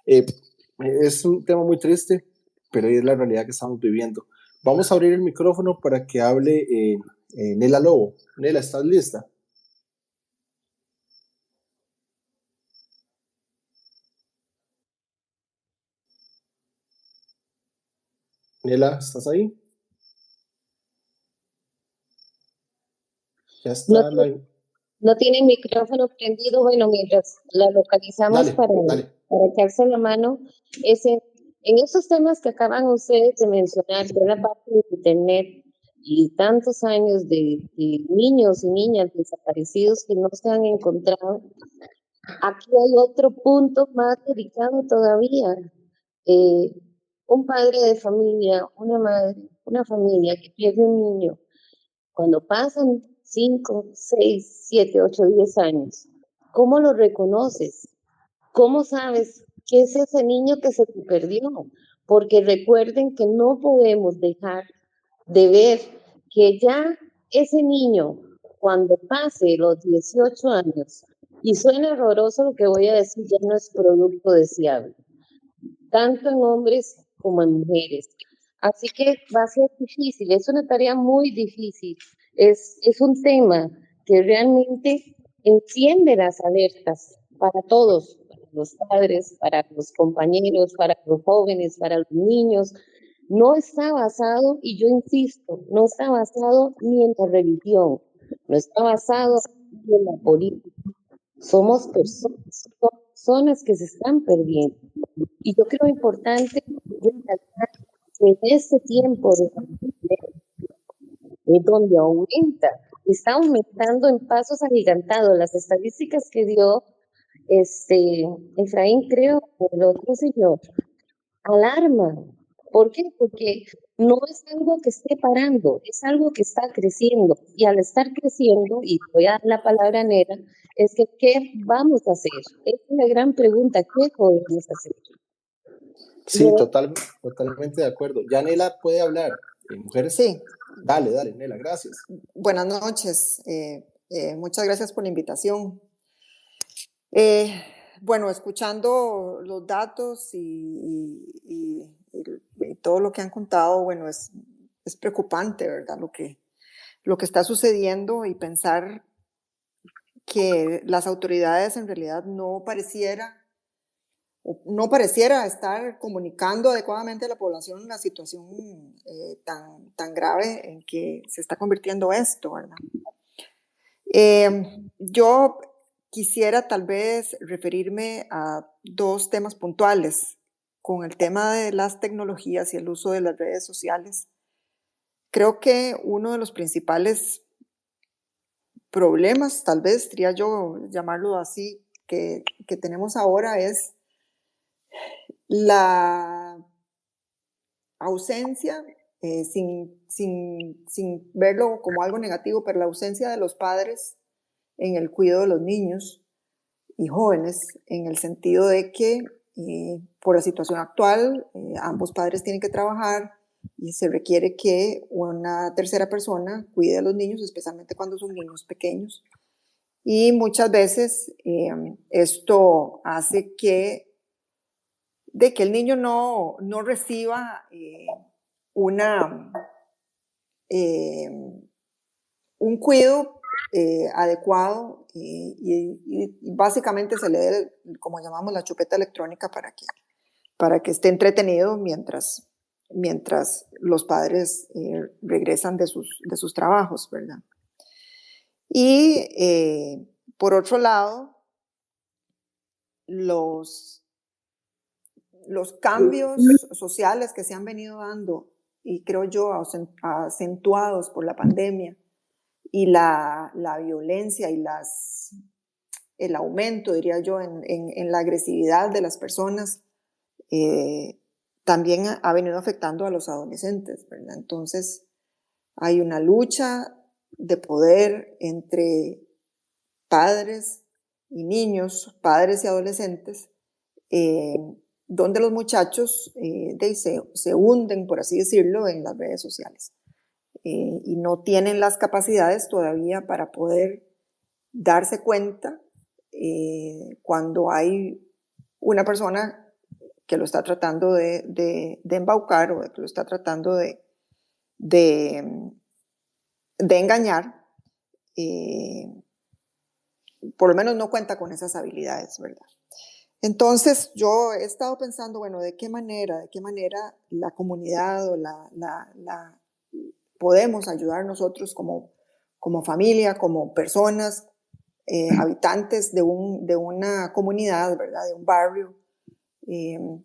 Es un tema muy triste, pero es la realidad que estamos viviendo. Vamos a abrir el micrófono para que hable Nela Lobo. Nela, ¿estás lista? Nela, ¿estás ahí? Ya está. No tiene micrófono prendido. Bueno, mientras la localizamos dale. para echarse la mano, en estos temas que acaban ustedes de mencionar, de la parte de Internet y tantos años de niños y niñas desaparecidos que no se han encontrado, aquí hay otro punto más delicado todavía. Un padre de familia, una madre, una familia que pierde un niño, cuando pasan 5, 6, 7, 8, 10 años, ¿cómo lo reconoces? ¿Cómo sabes qué es ese niño que se te perdió? Porque recuerden que no podemos dejar de ver que ya ese niño, cuando pase los 18 años, y suena horroroso lo que voy a decir, ya no es producto deseable, tanto en hombres como en mujeres. Así que va a ser difícil, es una tarea muy difícil. Es un tema que realmente enciende las alertas para todos, los padres, para los compañeros, para los jóvenes, para los niños. No está basado, y yo insisto, no está basado ni en la religión, no está basado ni en la política. Somos personas que se están perdiendo. Y yo creo importante resaltar que en este tiempo de pandemia es donde está aumentando en pasos agigantados. Las estadísticas que dio Efraín, creo, o el otro señor, alarman. ¿Por qué? Porque no es algo que esté parando, es algo que está creciendo. Y al estar creciendo, y voy a dar la palabra a Nela, es que ¿qué vamos a hacer? Es una gran pregunta, ¿qué podemos hacer? Sí, totalmente de acuerdo. Ya Nela puede hablar. Mujeres. Sí. Dale, Nela, gracias. Buenas noches. Muchas gracias por la invitación. Bueno, escuchando los datos y todo lo que han contado, bueno, es preocupante, ¿verdad? Lo que está sucediendo, y pensar que las autoridades en realidad no pareciera estar comunicando adecuadamente a la población la situación tan grave en que se está convirtiendo esto, ¿verdad? Yo quisiera tal vez referirme a dos temas puntuales. Con el tema de las tecnologías y el uso de las redes sociales, creo que uno de los principales problemas, tal vez diría yo llamarlo así, que tenemos ahora es la ausencia, sin verlo como algo negativo, pero la ausencia de los padres en el cuidado de los niños y jóvenes, en el sentido de que por la situación actual ambos padres tienen que trabajar y se requiere que una tercera persona cuide a los niños, especialmente cuando son niños pequeños. Y muchas veces esto hace que el niño no reciba un cuidado adecuado, y básicamente se le dé, como llamamos, la chupeta electrónica para que esté entretenido mientras los padres regresan de sus trabajos, ¿verdad? Y por otro lado, los cambios sociales que se han venido dando, y creo yo acentuados por la pandemia, y la violencia y el aumento, diría yo, en la agresividad de las personas, también ha venido afectando a los adolescentes, ¿verdad? Entonces, hay una lucha de poder entre padres y niños, padres y adolescentes, donde los muchachos se hunden, por así decirlo, en las redes sociales. Y no tienen las capacidades todavía para poder darse cuenta cuando hay una persona que lo está tratando de embaucar, o que lo está tratando de engañar. Por lo menos no cuenta con esas habilidades, ¿verdad? Entonces yo he estado pensando, bueno, ¿de qué manera la comunidad o podemos ayudar nosotros como familia, como personas, habitantes de una comunidad, ¿verdad? De un barrio,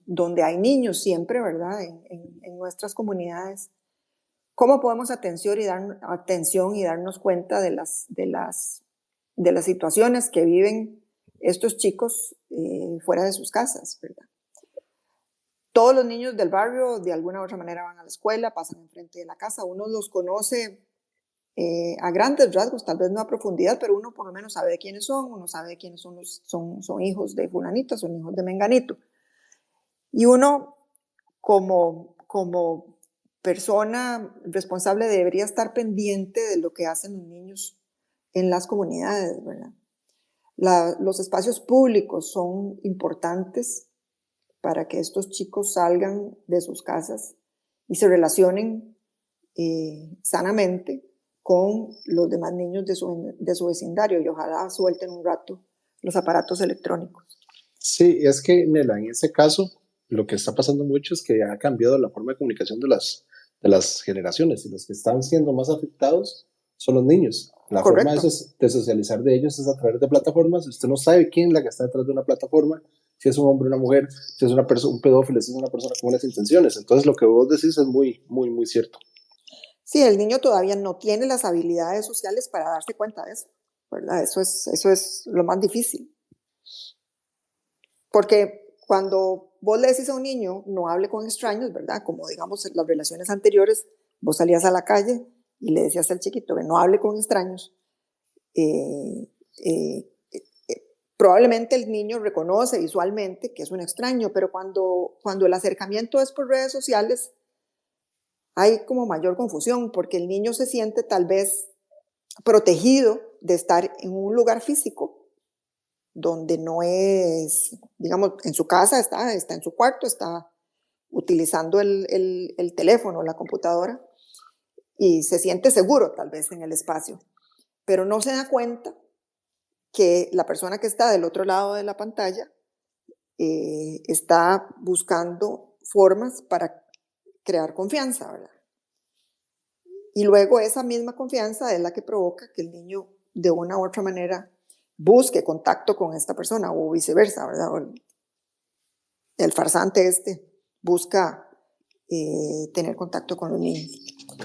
donde hay niños siempre, ¿verdad? En nuestras comunidades. ¿Cómo podemos atención y darnos cuenta de las situaciones que viven estos chicos fuera de sus casas, ¿verdad? Todos los niños del barrio de alguna u otra manera van a la escuela, pasan enfrente de la casa, uno los conoce a grandes rasgos, tal vez no a profundidad, pero uno por lo menos sabe de quiénes son, uno sabe de quiénes son hijos de fulanito, son hijos de menganito. Y uno como persona responsable debería estar pendiente de lo que hacen los niños en las comunidades, ¿verdad? Los espacios públicos son importantes para que estos chicos salgan de sus casas y se relacionen sanamente con los demás niños de su vecindario, y ojalá suelten un rato los aparatos electrónicos. Sí, es que, Nela, en ese caso, lo que está pasando mucho es que ha cambiado la forma de comunicación de las generaciones y los que están siendo más afectados son los niños. La forma Correcto. de socializar de ellos es a través de plataformas. Usted no sabe quién es la que está detrás de una plataforma, si es un hombre o una mujer, si es una persona, un pedófilo, si es una persona con buenas intenciones. Entonces, lo que vos decís es muy, muy, muy cierto. Sí, el niño todavía no tiene las habilidades sociales para darse cuenta de eso, ¿verdad? Eso es lo más difícil. Porque cuando vos le decís a un niño no hable con extraños, ¿verdad? Como digamos en las relaciones anteriores, vos salías a la calle y le decías al chiquito que no hable con extraños, eh, eh, probablemente el niño reconoce visualmente que es un extraño, pero cuando el acercamiento es por redes sociales, hay como mayor confusión, porque el niño se siente tal vez protegido de estar en un lugar físico donde no es, digamos, en su casa está en su cuarto, está utilizando el teléfono, la computadora, y se siente seguro tal vez en el espacio, pero no se da cuenta que la persona que está del otro lado de la pantalla está buscando formas para crear confianza, ¿verdad? Y luego esa misma confianza es la que provoca que el niño de una u otra manera busque contacto con esta persona o viceversa, ¿verdad? O el farsante busca tener contacto con los niños.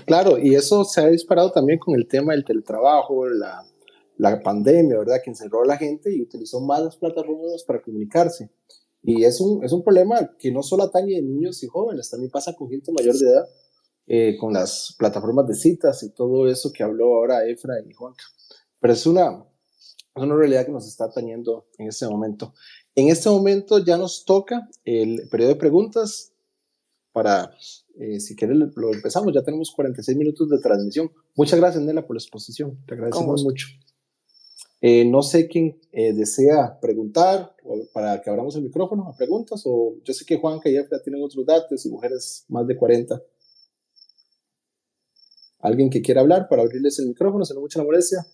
Claro, y eso se ha disparado también con el tema del teletrabajo, la pandemia, ¿verdad? Que encerró a la gente y utilizó más las plataformas para comunicarse. Y es un problema que no solo atañe a niños y jóvenes, también pasa con gente mayor de edad, con las plataformas de citas y todo eso que habló ahora Efra y Juanca. Pero es una realidad que nos está atañendo en este momento. En este momento ya nos toca el periodo de preguntas para, si quieres, lo empezamos. Ya tenemos 46 minutos de transmisión. Muchas gracias, Nela, por la exposición. Te agradecemos mucho. No sé quién desea preguntar para que abramos el micrófono a preguntas, o yo sé que Juanca y Efra tienen otros datos y mujeres más de 40. ¿Alguien que quiera hablar para abrirles el micrófono? ¿Se no mucha la molestia?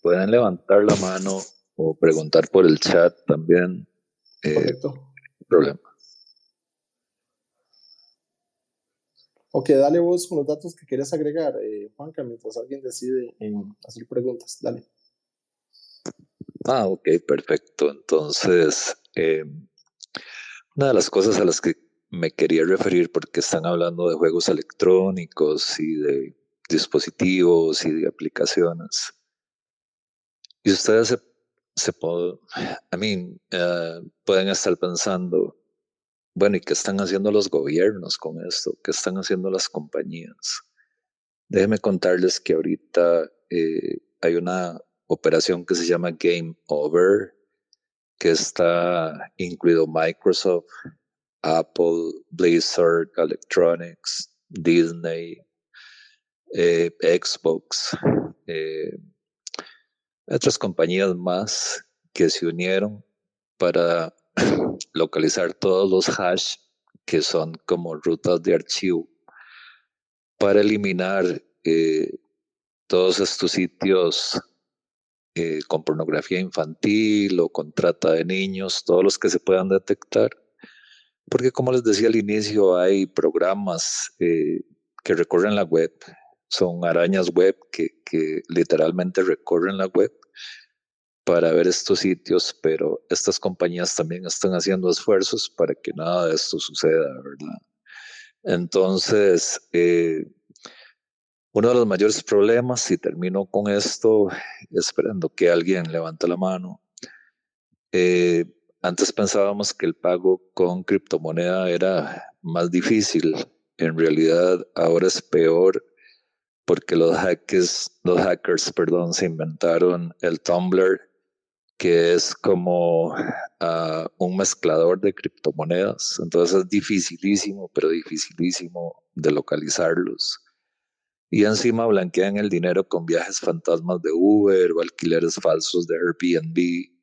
Pueden levantar la mano o preguntar por el chat también. Correcto. No hay problema. Ok, dale vos con los datos que quieres agregar, Juanca, mientras alguien decide en hacer preguntas. Dale. Ok, perfecto. Entonces, una de las cosas a las que me quería referir, porque están hablando de juegos electrónicos y de dispositivos y de aplicaciones. Y ustedes pueden estar pensando, bueno, ¿y qué están haciendo los gobiernos con esto? ¿Qué están haciendo las compañías? Déjenme contarles que ahorita hay una operación que se llama Game Over, que está incluido Microsoft, Apple, Blizzard, Electronics, Disney, Xbox, otras compañías más que se unieron para localizar todos los hash que son como rutas de archivo para eliminar todos estos sitios con pornografía infantil o con trata de niños, todos los que se puedan detectar. Porque como les decía al inicio, hay programas que recorren la web, son arañas web que literalmente recorren la web para ver estos sitios, pero estas compañías también están haciendo esfuerzos para que nada de esto suceda, ¿verdad? Entonces, uno de los mayores problemas, y termino con esto, esperando que alguien levante la mano, antes pensábamos que el pago con criptomoneda era más difícil. En realidad, ahora es peor porque los hackers, se inventaron el Tumblr, que es como un mezclador de criptomonedas. Entonces es dificilísimo, pero dificilísimo de localizarlos. Y encima blanquean el dinero con viajes fantasmas de Uber o alquileres falsos de Airbnb.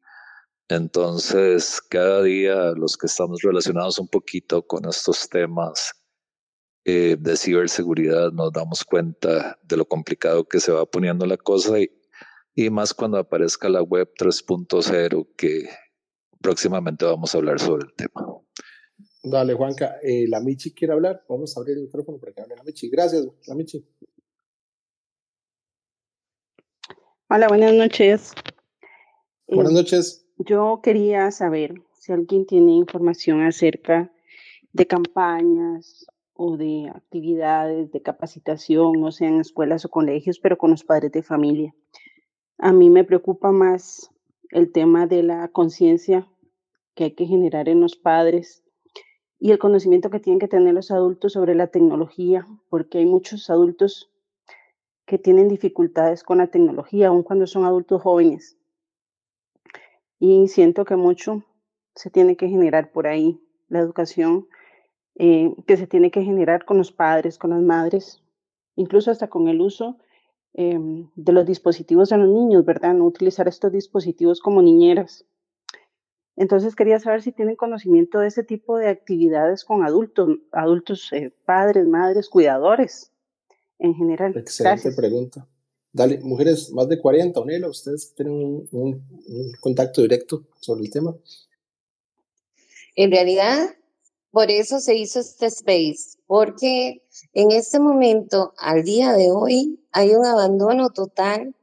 Entonces, cada día los que estamos relacionados un poquito con estos temas de ciberseguridad nos damos cuenta de lo complicado que se va poniendo la cosa y y más cuando aparezca la web 3.0, que próximamente vamos a hablar sobre el tema. Dale, Juanca. La Michi quiere hablar. Vamos a abrir el micrófono para que hable la Michi. Gracias, la Michi. Hola, buenas noches. Buenas noches. Yo quería saber si alguien tiene información acerca de campañas o de actividades de capacitación, no sea en escuelas o colegios, pero con los padres de familia. A mí me preocupa más el tema de la conciencia que hay que generar en los padres y el conocimiento que tienen que tener los adultos sobre la tecnología, porque hay muchos adultos que tienen dificultades con la tecnología, aun cuando son adultos jóvenes. Y siento que mucho se tiene que generar por ahí, la educación que se tiene que generar con los padres, con las madres, incluso hasta con el uso de los dispositivos en los niños, ¿verdad? No utilizar estos dispositivos como niñeras. Entonces quería saber si tienen conocimiento de ese tipo de actividades con adultos, padres, madres, cuidadores en general. Excelente Gracias. pregunta. Dale, mujeres más de 40, Onela, ustedes tienen un contacto directo sobre el tema. En realidad, por eso se hizo este space, porque en este momento, al día de hoy, hay un abandono total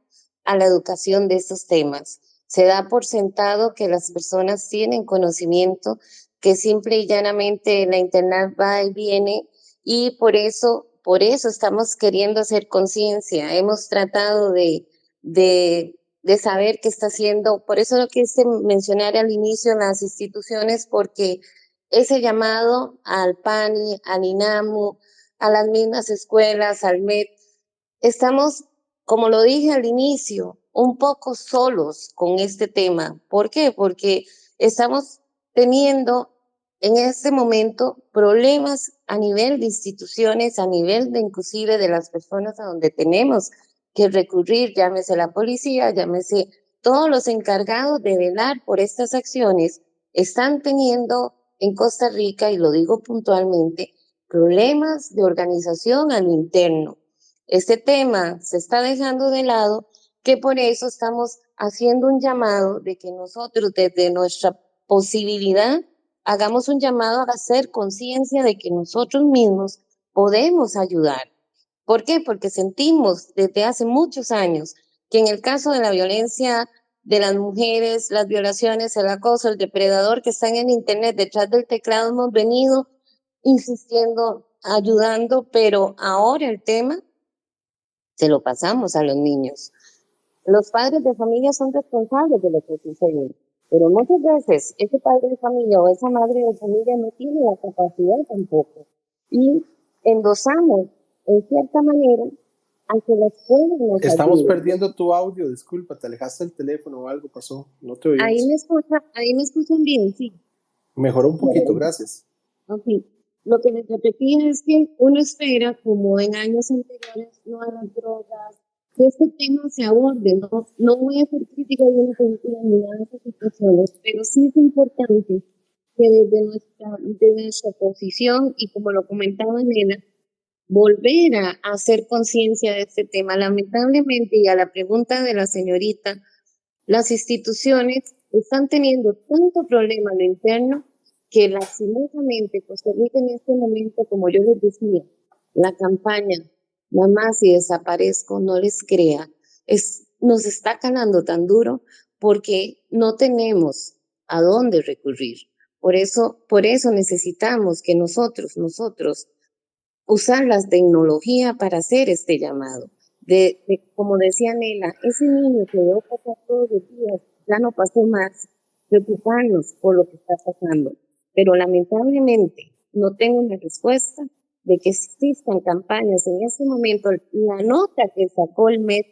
a la educación de estos temas. Se da por sentado que las personas tienen conocimiento, que simple y llanamente la internet va y viene, y por eso estamos queriendo hacer conciencia. Hemos tratado de saber qué está haciendo. Por eso lo quise mencionar al inicio en las instituciones, porque ese llamado al PANI, al INAMU, a las mismas escuelas, al MED, estamos, como lo dije al inicio, un poco solos con este tema. ¿Por qué? Porque estamos teniendo en este momento problemas a nivel de instituciones, a nivel de inclusive de las personas a donde tenemos que recurrir, llámese la policía, llámese todos los encargados de velar por estas acciones, están teniendo en Costa Rica, y lo digo puntualmente, problemas de organización a lo interno. Este tema se está dejando de lado, que por eso estamos haciendo un llamado de que nosotros desde nuestra posibilidad hagamos un llamado a hacer conciencia de que nosotros mismos podemos ayudar. ¿Por qué? Porque sentimos desde hace muchos años que en el caso de la violencia de las mujeres, las violaciones, el acoso, el depredador que está en internet detrás del teclado, hemos venido insistiendo, ayudando, pero ahora el tema se lo pasamos a los niños. Los padres de familia son responsables de lo que sucede, pero muchas veces ese padre de familia o esa madre de familia no tiene la capacidad tampoco. Y endosamos, en cierta manera, a que la escuela nos Estamos ayude. perdiendo tu audio, disculpa, te alejaste del teléfono o algo pasó, no te oímos. Ahí me escuchan bien, sí. Mejoró un poquito, gracias. Ok. Lo que les repetía es que uno espera, como en años anteriores, no a las drogas, que este tema se aborde. No voy a hacer crítica de una película ni nada de esas situaciones, pero sí es importante que desde nuestra posición, y como lo comentaba Nena, volver a hacer conciencia de este tema. Lamentablemente, y a la pregunta de la señorita, las instituciones están teniendo tanto problema en lo interno que lastimosamente Costa Rica en este momento, como yo les decía, la campaña Mamá si desaparezco, no les crea, nos está calando tan duro porque no tenemos a dónde recurrir. Por eso necesitamos que nosotros usar la tecnología para hacer este llamado. Como decía Nela, ese niño que veo pasar todos los días, ya no pasó más, preocuparnos por lo que está pasando. Pero lamentablemente no tengo una respuesta de que existan campañas en este momento. La nota que sacó el MED,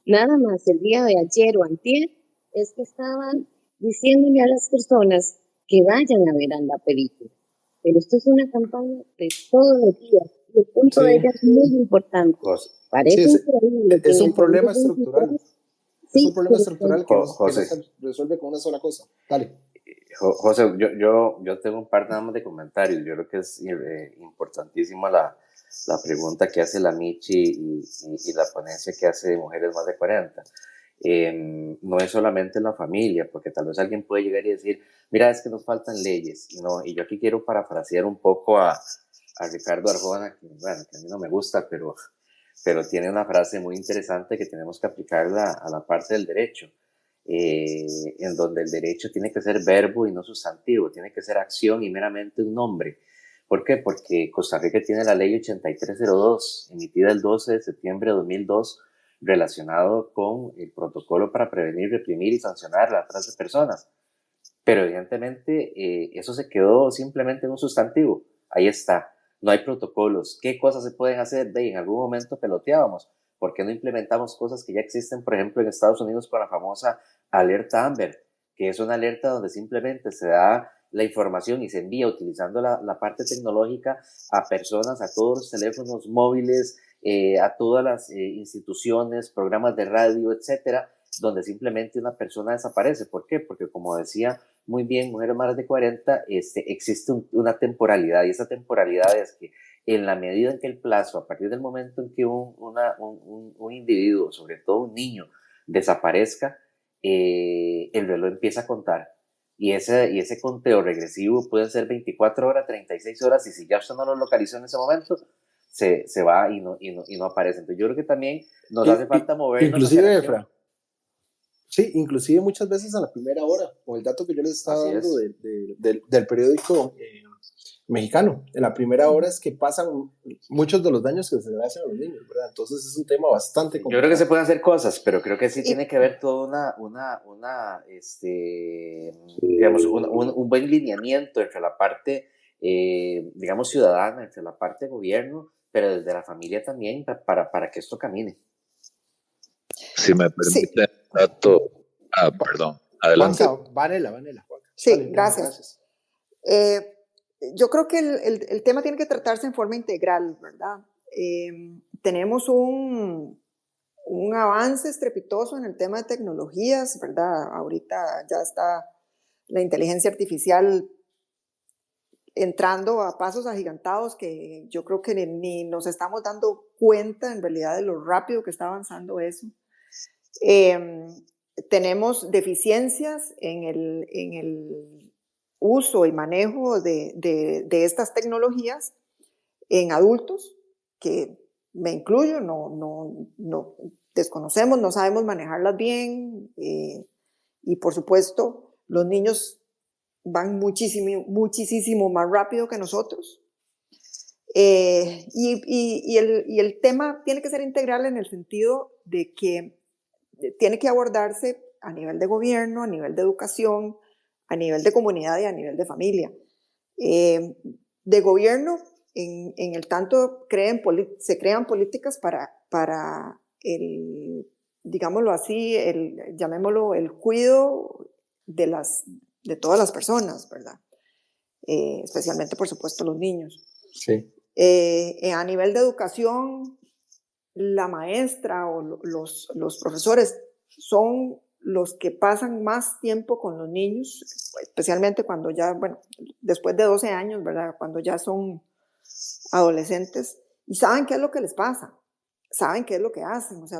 nada más el día de ayer o antier, es que estaban diciéndole a las personas que vayan a ver la película. Pero esto es una campaña de todos los días. Y el punto de ella es muy importante. Parece increíble. Es un problema estructural. Es un problema estructural que no José, se resuelve con una sola cosa. Dale. José, yo tengo un par nada más de comentarios. Yo creo que es importantísima la pregunta que hace la Michi y la ponencia que hace de Mujeres Más de 40. No es solamente en la familia, porque tal vez alguien puede llegar y decir, mira, es que nos faltan leyes. Y yo aquí quiero parafrasear un poco a Ricardo Arjona, que, bueno, que a mí no me gusta, pero tiene una frase muy interesante que tenemos que aplicarla a la parte del derecho, en donde el derecho tiene que ser verbo y no sustantivo, tiene que ser acción y meramente un nombre. ¿Por qué? Porque Costa Rica tiene la ley 8302, emitida el 12 de septiembre de 2002, relacionado con el protocolo para prevenir, reprimir y sancionar la trata de personas. Pero evidentemente eso se quedó simplemente en un sustantivo. Ahí está. No hay protocolos. ¿Qué cosas se pueden hacer? En algún momento peloteábamos. ¿Por qué no implementamos cosas que ya existen, por ejemplo, en Estados Unidos con la famosa alerta Amber, que es una alerta donde simplemente se da la información y se envía utilizando la parte tecnológica a personas, a todos los teléfonos móviles, a todas las instituciones, programas de radio, etcétera, donde simplemente una persona desaparece? ¿Por qué? Porque, como decía muy bien Mujeres Más de 40, existe una temporalidad, y esa temporalidad es que en la medida en que el plazo, a partir del momento en que un individuo, sobre todo un niño, desaparezca, el reloj empieza a contar. Y ese conteo regresivo puede ser 24 horas, 36 horas, y si ya usted no lo localizó en ese momento, se va y no aparece. Entonces yo creo que también nos hace falta movernos. Inclusive, Efra, sí, inclusive muchas veces a la primera hora, con el dato que yo les estaba dando del periódico mexicano, en la primera hora es que pasan muchos de los daños que se le hacen a los niños, ¿verdad? Entonces es un tema bastante complicado. Yo creo que se pueden hacer cosas, pero creo que sí tiene que haber toda digamos, un buen lineamiento entre la parte, digamos, ciudadana, entre la parte gobierno, pero desde la familia también, para que esto camine. Si me permite, dato. Perdón, adelante. Vanela. Sí, dale, gracias. Yo creo que el tema tiene que tratarse en forma integral, ¿verdad? Tenemos un avance estrepitoso en el tema de tecnologías, ¿verdad? Ahorita ya está la inteligencia artificial entrando a pasos agigantados que yo creo que ni nos estamos dando cuenta en realidad de lo rápido que está avanzando eso. Tenemos deficiencias en el uso y manejo de estas tecnologías en adultos, que me incluyo, no desconocemos, no sabemos manejarlas bien, y por supuesto los niños van muchísimo más rápido que nosotros. Y el tema tiene que ser integral en el sentido de que tiene que abordarse a nivel de gobierno, a nivel de educación, a nivel de comunidad y a nivel de familia. De gobierno, en el tanto se crean políticas para digámoslo así, llamémoslo el cuidado de todas las personas, ¿verdad? Especialmente, por supuesto, los niños. Sí. A nivel de educación, la maestra o los profesores son los que pasan más tiempo con los niños, especialmente cuando ya, después de 12 años, ¿verdad? Cuando ya son adolescentes, y saben qué es lo que les pasa, saben qué es lo que hacen. O sea,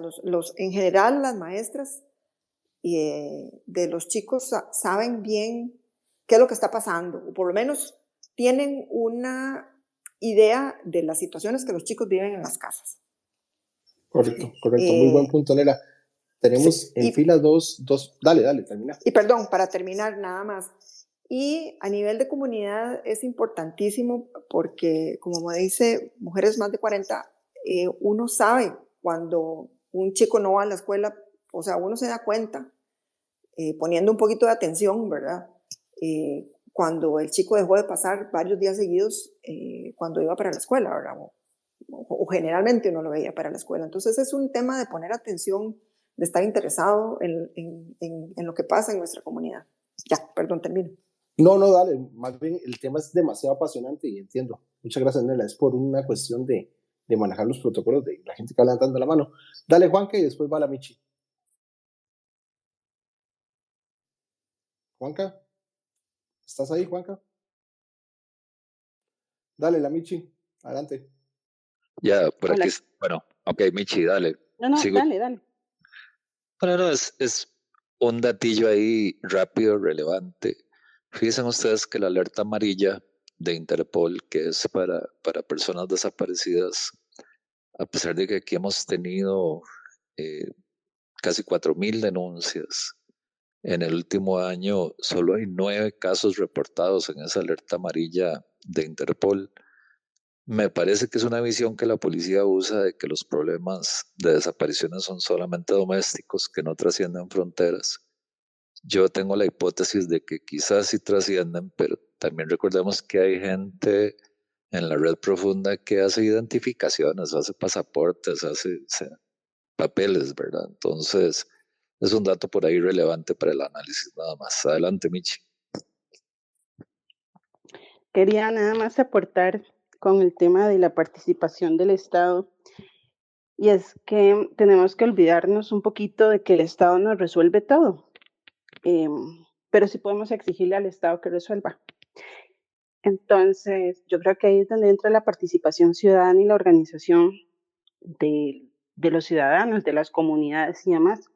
en general las maestras de los chicos saben bien qué es lo que está pasando, o por lo menos tienen una idea de las situaciones que los chicos viven en las casas. Correcto, muy buen punto, Nela. Tenemos en fila dos, dale, termina. Y perdón, para terminar nada más, y a nivel de comunidad es importantísimo porque, como me dice Mujeres Más de 40, uno sabe cuando un chico no va a la escuela, o sea, uno se da cuenta, poniendo un poquito de atención, ¿verdad? Cuando el chico dejó de pasar varios días seguidos cuando iba para la escuela, ¿verdad? O generalmente uno lo veía para la escuela. Entonces es un tema de poner atención, de estar interesado en lo que pasa en nuestra comunidad. Ya, perdón, termino. No, dale, más bien el tema es demasiado apasionante y entiendo. Muchas gracias, Nela, es por una cuestión de manejar los protocolos de la gente que va levantando la mano. Dale, Juanca, y después va la Michi. Juanca, ¿estás ahí, Juanca? Dale, la Michi, adelante. Ya, por aquí, bueno, ok, Michi, dale. No, sigo. dale. Bueno, no, es un datillo ahí rápido, relevante. Fíjense ustedes que la alerta amarilla de Interpol, que es para personas desaparecidas, a pesar de que aquí hemos tenido eh, casi 4.000 denuncias, en el último año solo hay 9 casos reportados en esa alerta amarilla de Interpol. Me parece que es una visión que la policía usa de que los problemas de desapariciones son solamente domésticos, que no trascienden fronteras. Yo tengo la hipótesis de que quizás sí trascienden, pero también recordemos que hay gente en la red profunda que hace identificaciones, hace pasaportes, hace papeles, ¿verdad? Entonces, es un dato por ahí relevante para el análisis, nada más. Adelante, Michi. Quería nada más aportar con el tema de la participación del Estado, y es que tenemos que olvidarnos un poquito de que el Estado no resuelve todo, pero sí podemos exigirle al Estado que resuelva. Entonces, yo creo que ahí es donde entra la participación ciudadana y la organización de los ciudadanos, de las comunidades y demás.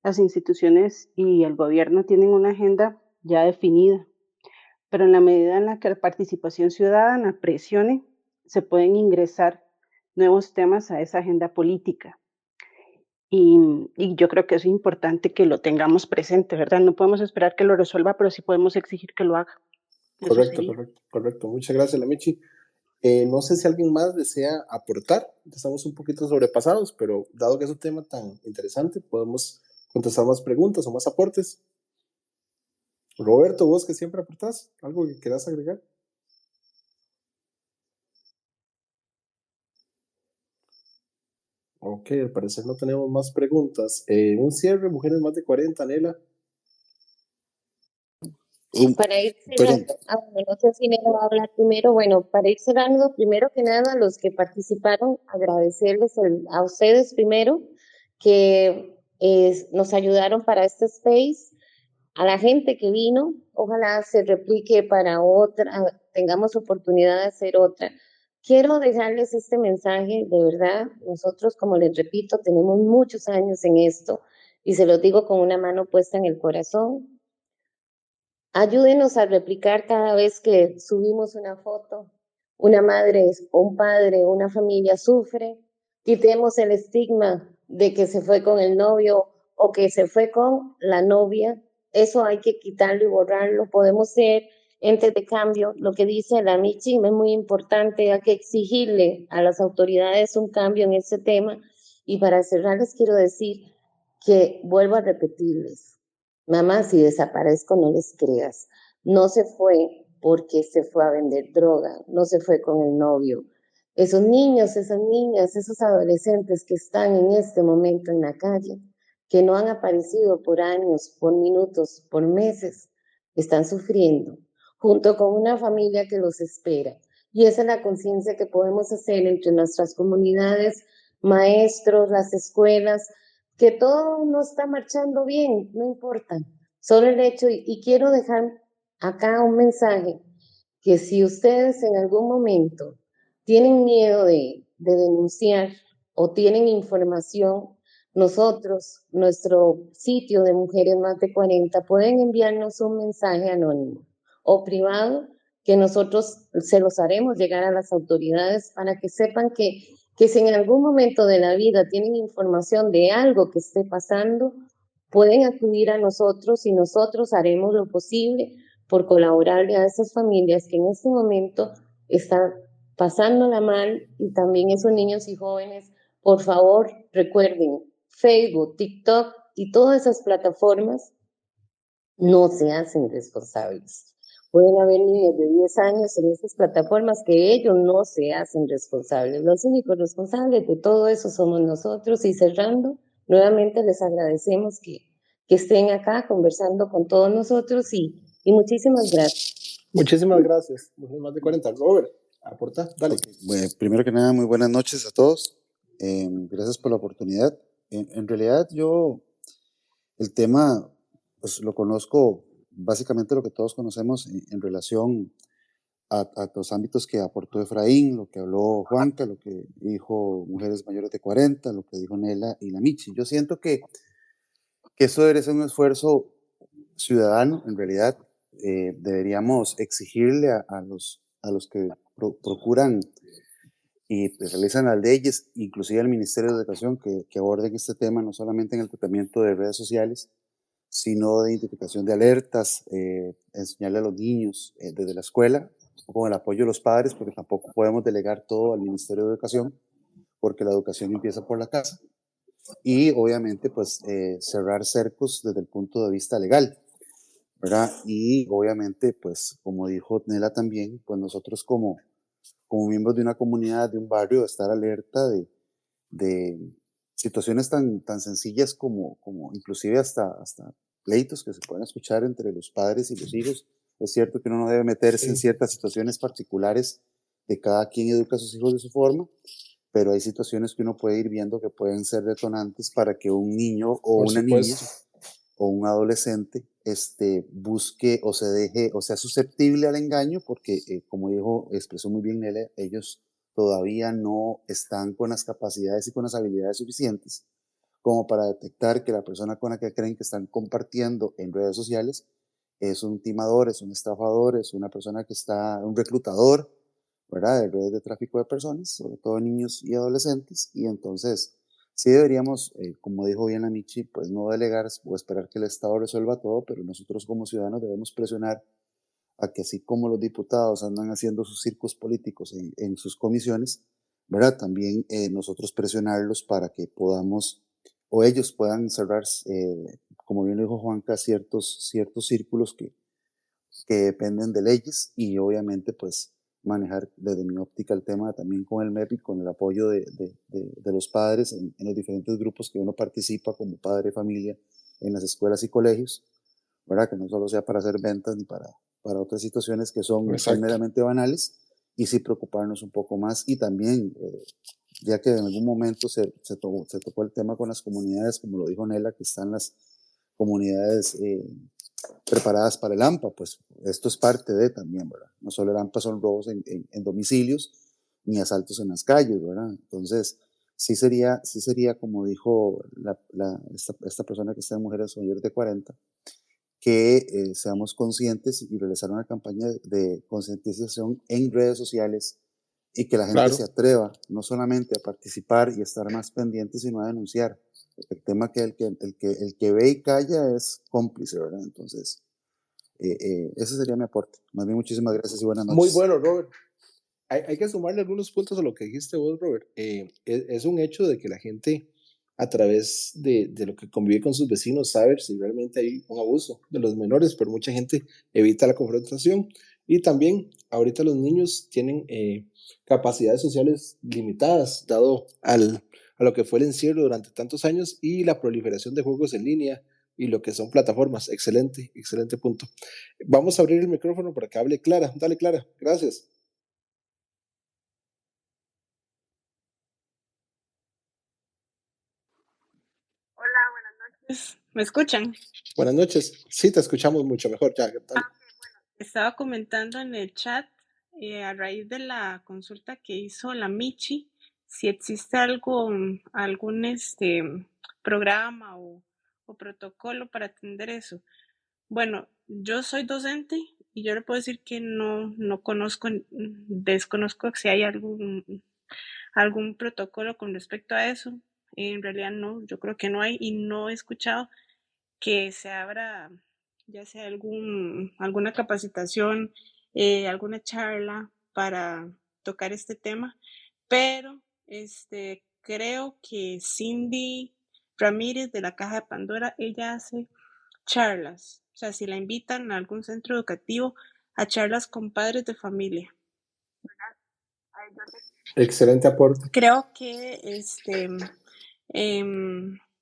Las instituciones y el gobierno tienen una agenda ya definida, pero en la medida en la que la participación ciudadana presione, se pueden ingresar nuevos temas a esa agenda política. Y yo creo que es importante que lo tengamos presente, ¿verdad? No podemos esperar que lo resuelva, pero sí podemos exigir que lo haga. Correcto. Muchas gracias, la Michi. No sé si alguien más desea aportar. Estamos un poquito sobrepasados, pero dado que es un tema tan interesante, podemos contestar más preguntas o más aportes. Roberto, vos que siempre aportás, ¿algo que quieras agregar? Ok, al parecer no tenemos más preguntas. Un cierre, mujeres más de 40, Nela. Para ir cerrando, bueno, no sé si Nela va a hablar primero. Bueno, para ir cerrando, primero que nada, los que participaron, agradecerles a ustedes primero que nos ayudaron para este space, a la gente que vino, ojalá se replique para otra, tengamos oportunidad de hacer otra. Quiero dejarles este mensaje, de verdad, nosotros, como les repito, tenemos muchos años en esto y se lo digo con una mano puesta en el corazón. Ayúdenos a replicar cada vez que subimos una foto, una madre o un padre, una familia sufre, quitemos el estigma de que se fue con el novio o que se fue con la novia. Eso hay que quitarlo y borrarlo. Podemos ser entes de cambio. Lo que dice la Michi es muy importante. Hay que exigirle a las autoridades un cambio en ese tema. Y para cerrar les quiero decir que vuelvo a repetirles, mamá, si desaparezco no les creas. No se fue porque se fue a vender droga, no se fue con el novio. Esos niños, esas niñas, esos adolescentes que están en este momento en la calle, que no han aparecido por años, por minutos, por meses, están sufriendo, junto con una familia que los espera. Y esa es la conciencia que podemos hacer entre nuestras comunidades, maestros, las escuelas, que todo no está marchando bien, no importa. Solo el hecho, y quiero dejar acá un mensaje, que si ustedes en algún momento tienen miedo de denunciar o tienen información, nosotros, nuestro sitio de Mujeres Más de 40, pueden enviarnos un mensaje anónimo o privado que nosotros se los haremos llegar a las autoridades para que sepan que si en algún momento de la vida tienen información de algo que esté pasando, pueden acudir a nosotros y nosotros haremos lo posible por colaborarle a esas familias que en este momento están pasándola mal y también esos niños y jóvenes. Por favor, recuerden, Facebook, TikTok y todas esas plataformas no se hacen responsables. Pueden haber niños de 10 años en esas plataformas que ellos no se hacen responsables. Los únicos responsables de todo eso somos nosotros. Y cerrando, nuevamente les agradecemos que estén acá conversando con todos nosotros y muchísimas gracias. Muchísimas gracias. Mujeres Más de 40. Robert, aporta, dale. Bueno, primero que nada, muy buenas noches a todos. Gracias por la oportunidad. En realidad el tema, pues lo conozco básicamente lo que todos conocemos en relación a los ámbitos que aportó Efraín, lo que habló Juanca, lo que dijo Mujeres Mayores de 40, lo que dijo Nela y la Michi. Yo siento que que esto debería ser un esfuerzo ciudadano, en realidad. Deberíamos exigirle a los que procuran y pues, realizan las leyes, inclusive al Ministerio de Educación, que aborden este tema, no solamente en el tratamiento de redes sociales, sino de identificación de alertas, enseñarle a los niños desde la escuela, con el apoyo de los padres, porque tampoco podemos delegar todo al Ministerio de Educación, porque la educación empieza por la casa, y obviamente pues cerrar cercos desde el punto de vista legal, ¿verdad? Y obviamente pues como dijo Nela también, pues nosotros como miembros de una comunidad, de un barrio, estar alerta de situaciones tan sencillas como inclusive hasta pleitos que se pueden escuchar entre los padres y los hijos. Es cierto que uno no debe meterse en ciertas situaciones particulares de cada quien educa a sus hijos de su forma, pero hay situaciones que uno puede ir viendo que pueden ser detonantes para que un niño o Por una niña supuesto. o un adolescente busque o se deje o sea susceptible al engaño porque como expresó muy bien Nele, ellos todavía no están con las capacidades y con las habilidades suficientes como para detectar que la persona con la que creen que están compartiendo en redes sociales es un timador, es un estafador, es una persona que está, un reclutador, ¿verdad? De redes de tráfico de personas, sobre todo niños y adolescentes, y entonces sí deberíamos, como dijo bien la Michi, pues no delegar o esperar que el Estado resuelva todo, pero nosotros como ciudadanos debemos presionar a que así como los diputados andan haciendo sus circos políticos en sus comisiones, ¿verdad? También nosotros presionarlos para que podamos, o ellos puedan cerrar, como bien lo dijo Juanca, ciertos círculos que dependen de leyes y obviamente pues manejar desde mi óptica el tema también con el MEP y con el apoyo de los padres en los diferentes grupos que uno participa como padre de familia en las escuelas y colegios, ¿verdad? Que no solo sea para hacer ventas ni para otras situaciones que son meramente banales, y sí preocuparnos un poco más y también, ya que en algún momento se tocó el tema con las comunidades, como lo dijo Nela, que están las comunidades preparadas para el AMPA, pues esto es parte de también, ¿verdad? No solo el AMPA son robos en domicilios ni asaltos en las calles, ¿verdad? Entonces, sí sería como dijo esta persona que está en mujeres mayores de 40, que seamos conscientes y realizar una campaña de concientización en redes sociales y que la gente se atreva no solamente a participar y estar más pendiente, sino a denunciar. El tema que el que ve y calla es cómplice, ¿verdad? Entonces, ese sería mi aporte. Más bien, muchísimas gracias y buenas noches. Muy bueno, Robert. Hay que sumarle algunos puntos a lo que dijiste vos, Robert. Es un hecho de que la gente, a través de lo que convive con sus vecinos, sabe si realmente hay un abuso de los menores, pero mucha gente evita la confrontación. Y también, ahorita los niños tienen capacidades sociales limitadas, dado a lo que fue el encierro durante tantos años y la proliferación de juegos en línea y lo que son plataformas. Excelente, excelente punto. Vamos a abrir el micrófono para que hable Clara. Dale, Clara. Gracias. Hola, buenas noches. ¿Me escuchan? Buenas noches. Sí, te escuchamos mucho mejor. Ya, dale. Bueno, estaba comentando en el chat a raíz de la consulta que hizo la Michi, si existe algún programa o protocolo para atender eso. Bueno, yo soy docente y yo le puedo decir que no conozco, desconozco si hay algún protocolo con respecto a eso. En realidad no, yo creo que no hay y no he escuchado que se abra ya sea alguna capacitación, alguna charla para tocar este tema, pero creo que Cindy Ramírez de la Caja de Pandora, ella hace charlas, o sea, si la invitan a algún centro educativo a charlas con padres de familia. Excelente aporte. Creo que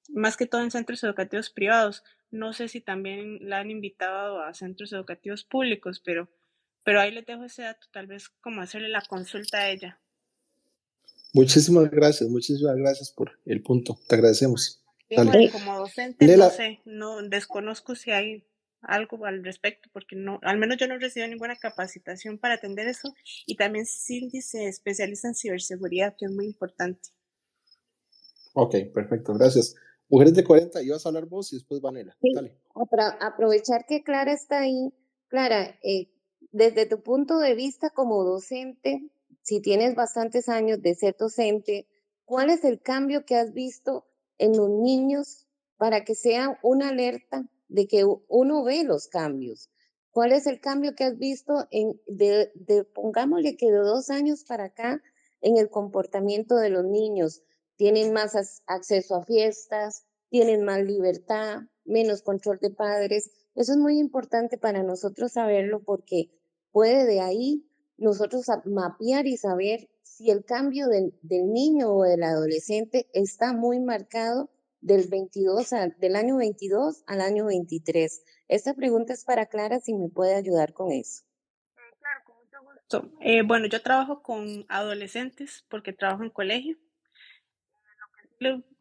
más que todo en centros educativos privados. No sé si también la han invitado a centros educativos públicos, pero ahí les dejo ese dato, tal vez como hacerle la consulta a ella. Muchísimas gracias por el punto. Te agradecemos. Igual, como docente, Nela, no sé, no desconozco si hay algo al respecto, porque no, al menos yo no he recibido ninguna capacitación para atender eso, y también Cindy se especializa en ciberseguridad, que es muy importante. Ok, perfecto, gracias. Mujeres de 40, ibas a hablar vos y después Vanela. Sí, Dale. aprovechar que Clara está ahí. Clara, desde tu punto de vista como docente, si tienes bastantes años de ser docente, ¿cuál es el cambio que has visto en los niños para que sea una alerta de que uno ve los cambios? ¿Cuál es el cambio que has visto pongámosle que de 2 años para acá, en el comportamiento de los niños? ¿Tienen más acceso a fiestas? ¿Tienen más libertad? ¿Menos control de padres? Eso es muy importante para nosotros saberlo porque puede de ahí nosotros mapear y saber si el cambio del niño o del adolescente está muy marcado del año 22 al año 23. Esta pregunta es para Clara, si me puede ayudar con eso. Bueno, yo trabajo con adolescentes porque trabajo en colegio.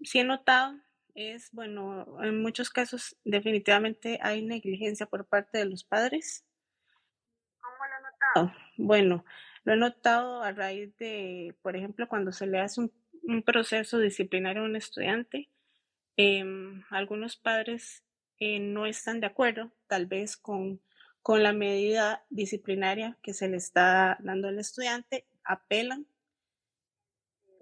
Sí he notado es, bueno, en muchos casos definitivamente hay negligencia por parte de los padres. ¿Cómo lo he notado? Bueno, lo he notado a raíz de, por ejemplo, cuando se le hace un proceso disciplinario a un estudiante, algunos padres no están de acuerdo, tal vez con la medida disciplinaria que se le está dando al estudiante, apelan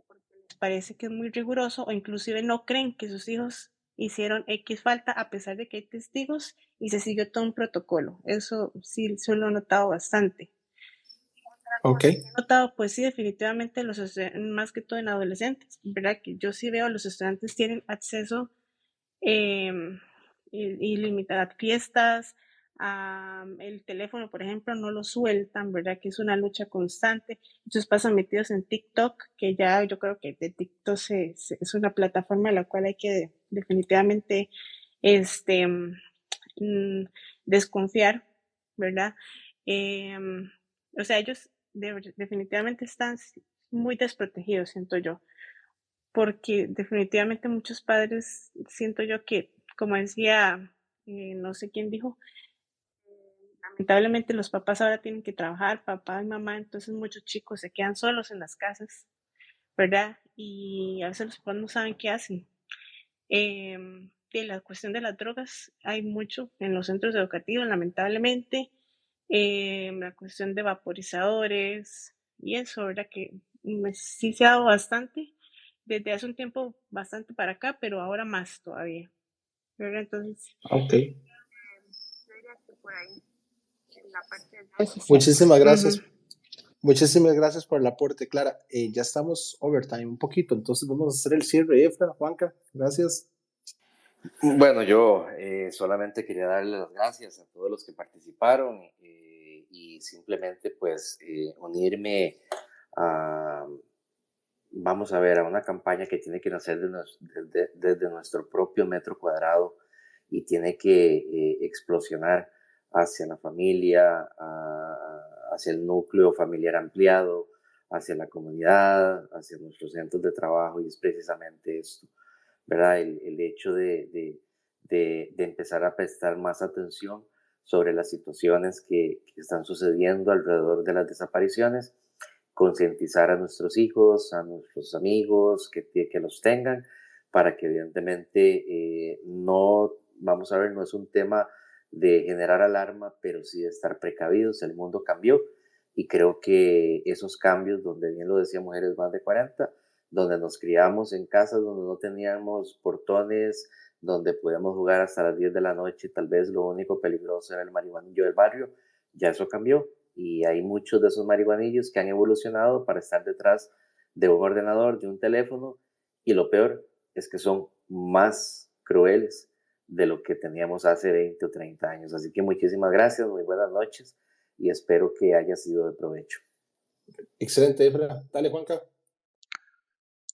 porque les parece que es muy riguroso o inclusive no creen que sus hijos hicieron X falta a pesar de que hay testigos y se siguió todo un protocolo. Eso sí, lo he notado bastante. Ok. He notado, pues sí, definitivamente más que todo en adolescentes, ¿verdad? Que yo sí veo los estudiantes tienen acceso ilimitada a fiestas, el teléfono, por ejemplo, no lo sueltan, ¿verdad? Que es una lucha constante. Entonces pasan metidos en TikTok, que ya yo creo que de TikTok es una plataforma a la cual hay que definitivamente desconfiar, ¿verdad? O sea, ellos definitivamente están muy desprotegidos, siento yo, porque definitivamente muchos padres, siento yo que, como decía, no sé quién dijo, lamentablemente los papás ahora tienen que trabajar, papá y mamá, entonces muchos chicos se quedan solos en las casas, ¿verdad? Y a veces los papás no saben qué hacen. De la cuestión de las drogas hay mucho en los centros educativos, lamentablemente. La cuestión de vaporizadores y eso, ¿verdad? Que sí se ha dado bastante desde hace un tiempo bastante para acá, pero ahora más todavía, ¿verdad? Entonces, Ok. yo diría que por ahí, en la parte de redes sociales. Muchísimas gracias. Muchísimas gracias por el aporte, Clara. Ya estamos overtime un poquito, entonces vamos a hacer el cierre. Efra, Juanca, gracias. Bueno, yo solamente quería darle las gracias a todos los que participaron y simplemente pues unirme a, vamos a ver, a una campaña que tiene que nacer desde nuestro propio metro cuadrado y tiene que explosionar hacia la familia, hacia el núcleo familiar ampliado, hacia la comunidad, hacia nuestros centros de trabajo, y es precisamente esto, ¿verdad? El hecho de empezar a prestar más atención sobre las situaciones que están sucediendo alrededor de las desapariciones, concientizar a nuestros hijos, a nuestros amigos que los tengan, para que evidentemente no, vamos a ver, no es un tema de generar alarma, pero sí de estar precavidos. El mundo cambió y creo que esos cambios, donde bien lo decía Mujeres Más de 40, donde nos criamos en casas donde no teníamos portones, donde podíamos jugar hasta las 10 de la noche, tal vez lo único peligroso era el marihuanillo del barrio, ya eso cambió y hay muchos de esos marihuanillos que han evolucionado para estar detrás de un ordenador, de un teléfono, y lo peor es que son más crueles de lo que teníamos hace 20 o 30 años. Así que muchísimas gracias, muy buenas noches y espero que haya sido de provecho. Excelente, Efra. Dale, Juanca.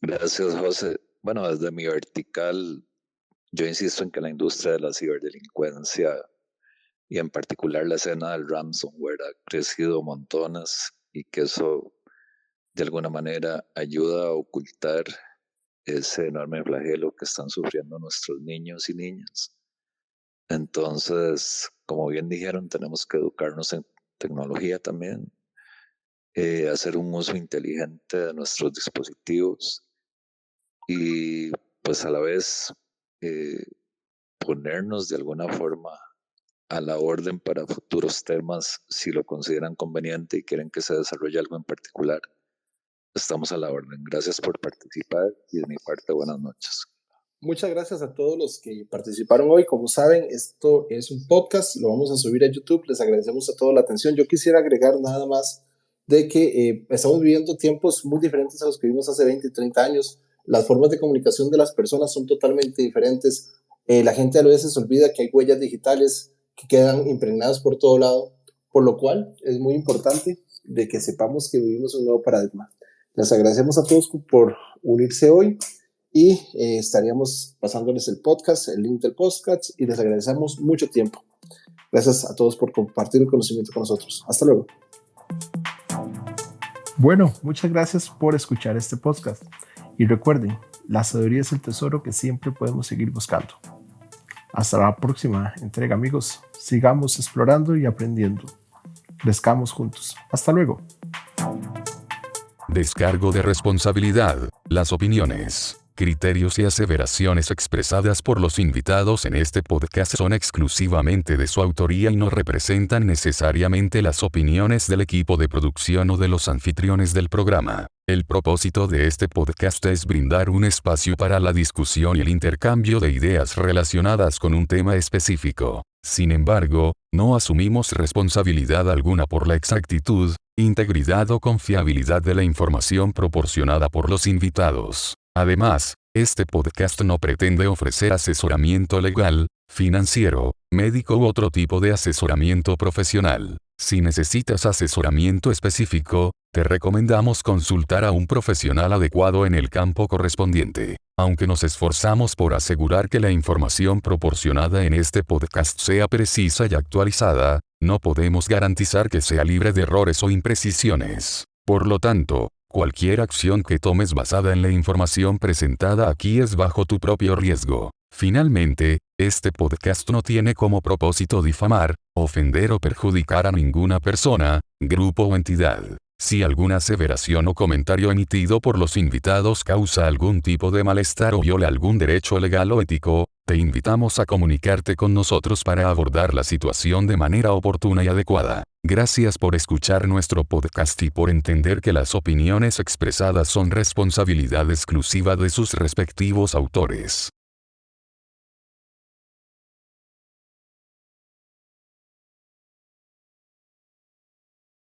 Gracias, José. Bueno, desde mi vertical, yo insisto en que la industria de la ciberdelincuencia y en particular la escena del ransomware ha crecido montones y que eso de alguna manera ayuda a ocultar ese enorme flagelo que están sufriendo nuestros niños y niñas. Entonces, como bien dijeron, tenemos que educarnos en tecnología también, hacer un uso inteligente de nuestros dispositivos y pues a la vez ponernos de alguna forma a la orden para futuros temas si lo consideran conveniente y quieren que se desarrolle algo en particular. Estamos a la orden. Gracias por participar y de mi parte, buenas noches. Muchas gracias a todos los que participaron hoy. Como saben, esto es un podcast, lo vamos a subir a YouTube. Les agradecemos a todos la atención. Yo quisiera agregar nada más de que estamos viviendo tiempos muy diferentes a los que vivimos hace 20 y 30 años. Las formas de comunicación de las personas son totalmente diferentes. La gente a veces olvida que hay huellas digitales que quedan impregnadas por todo lado, por lo cual es muy importante de que sepamos que vivimos un nuevo paradigma. Les agradecemos a todos por unirse hoy y estaríamos pasándoles el podcast, el link del podcast, y les agradecemos mucho tiempo. Gracias a todos por compartir el conocimiento con nosotros. Hasta luego. Bueno, muchas gracias por escuchar este podcast. Y recuerden, la sabiduría es el tesoro que siempre podemos seguir buscando. Hasta la próxima entrega, amigos. Sigamos explorando y aprendiendo. Crezcamos juntos. Hasta luego. Descargo de responsabilidad. Las opiniones, criterios y aseveraciones expresadas por los invitados en este podcast son exclusivamente de su autoría y no representan necesariamente las opiniones del equipo de producción o de los anfitriones del programa. El propósito de este podcast es brindar un espacio para la discusión y el intercambio de ideas relacionadas con un tema específico. Sin embargo, no asumimos responsabilidad alguna por la exactitud, integridad o confiabilidad de la información proporcionada por los invitados. Además, este podcast no pretende ofrecer asesoramiento legal, financiero, médico u otro tipo de asesoramiento profesional. Si necesitas asesoramiento específico, te recomendamos consultar a un profesional adecuado en el campo correspondiente. Aunque nos esforzamos por asegurar que la información proporcionada en este podcast sea precisa y actualizada, no podemos garantizar que sea libre de errores o imprecisiones. Por lo tanto, cualquier acción que tomes basada en la información presentada aquí es bajo tu propio riesgo. Finalmente, este podcast no tiene como propósito difamar, ofender o perjudicar a ninguna persona, grupo o entidad. Si alguna aseveración o comentario emitido por los invitados causa algún tipo de malestar o viola algún derecho legal o ético, te invitamos a comunicarte con nosotros para abordar la situación de manera oportuna y adecuada. Gracias por escuchar nuestro podcast y por entender que las opiniones expresadas son responsabilidad exclusiva de sus respectivos autores.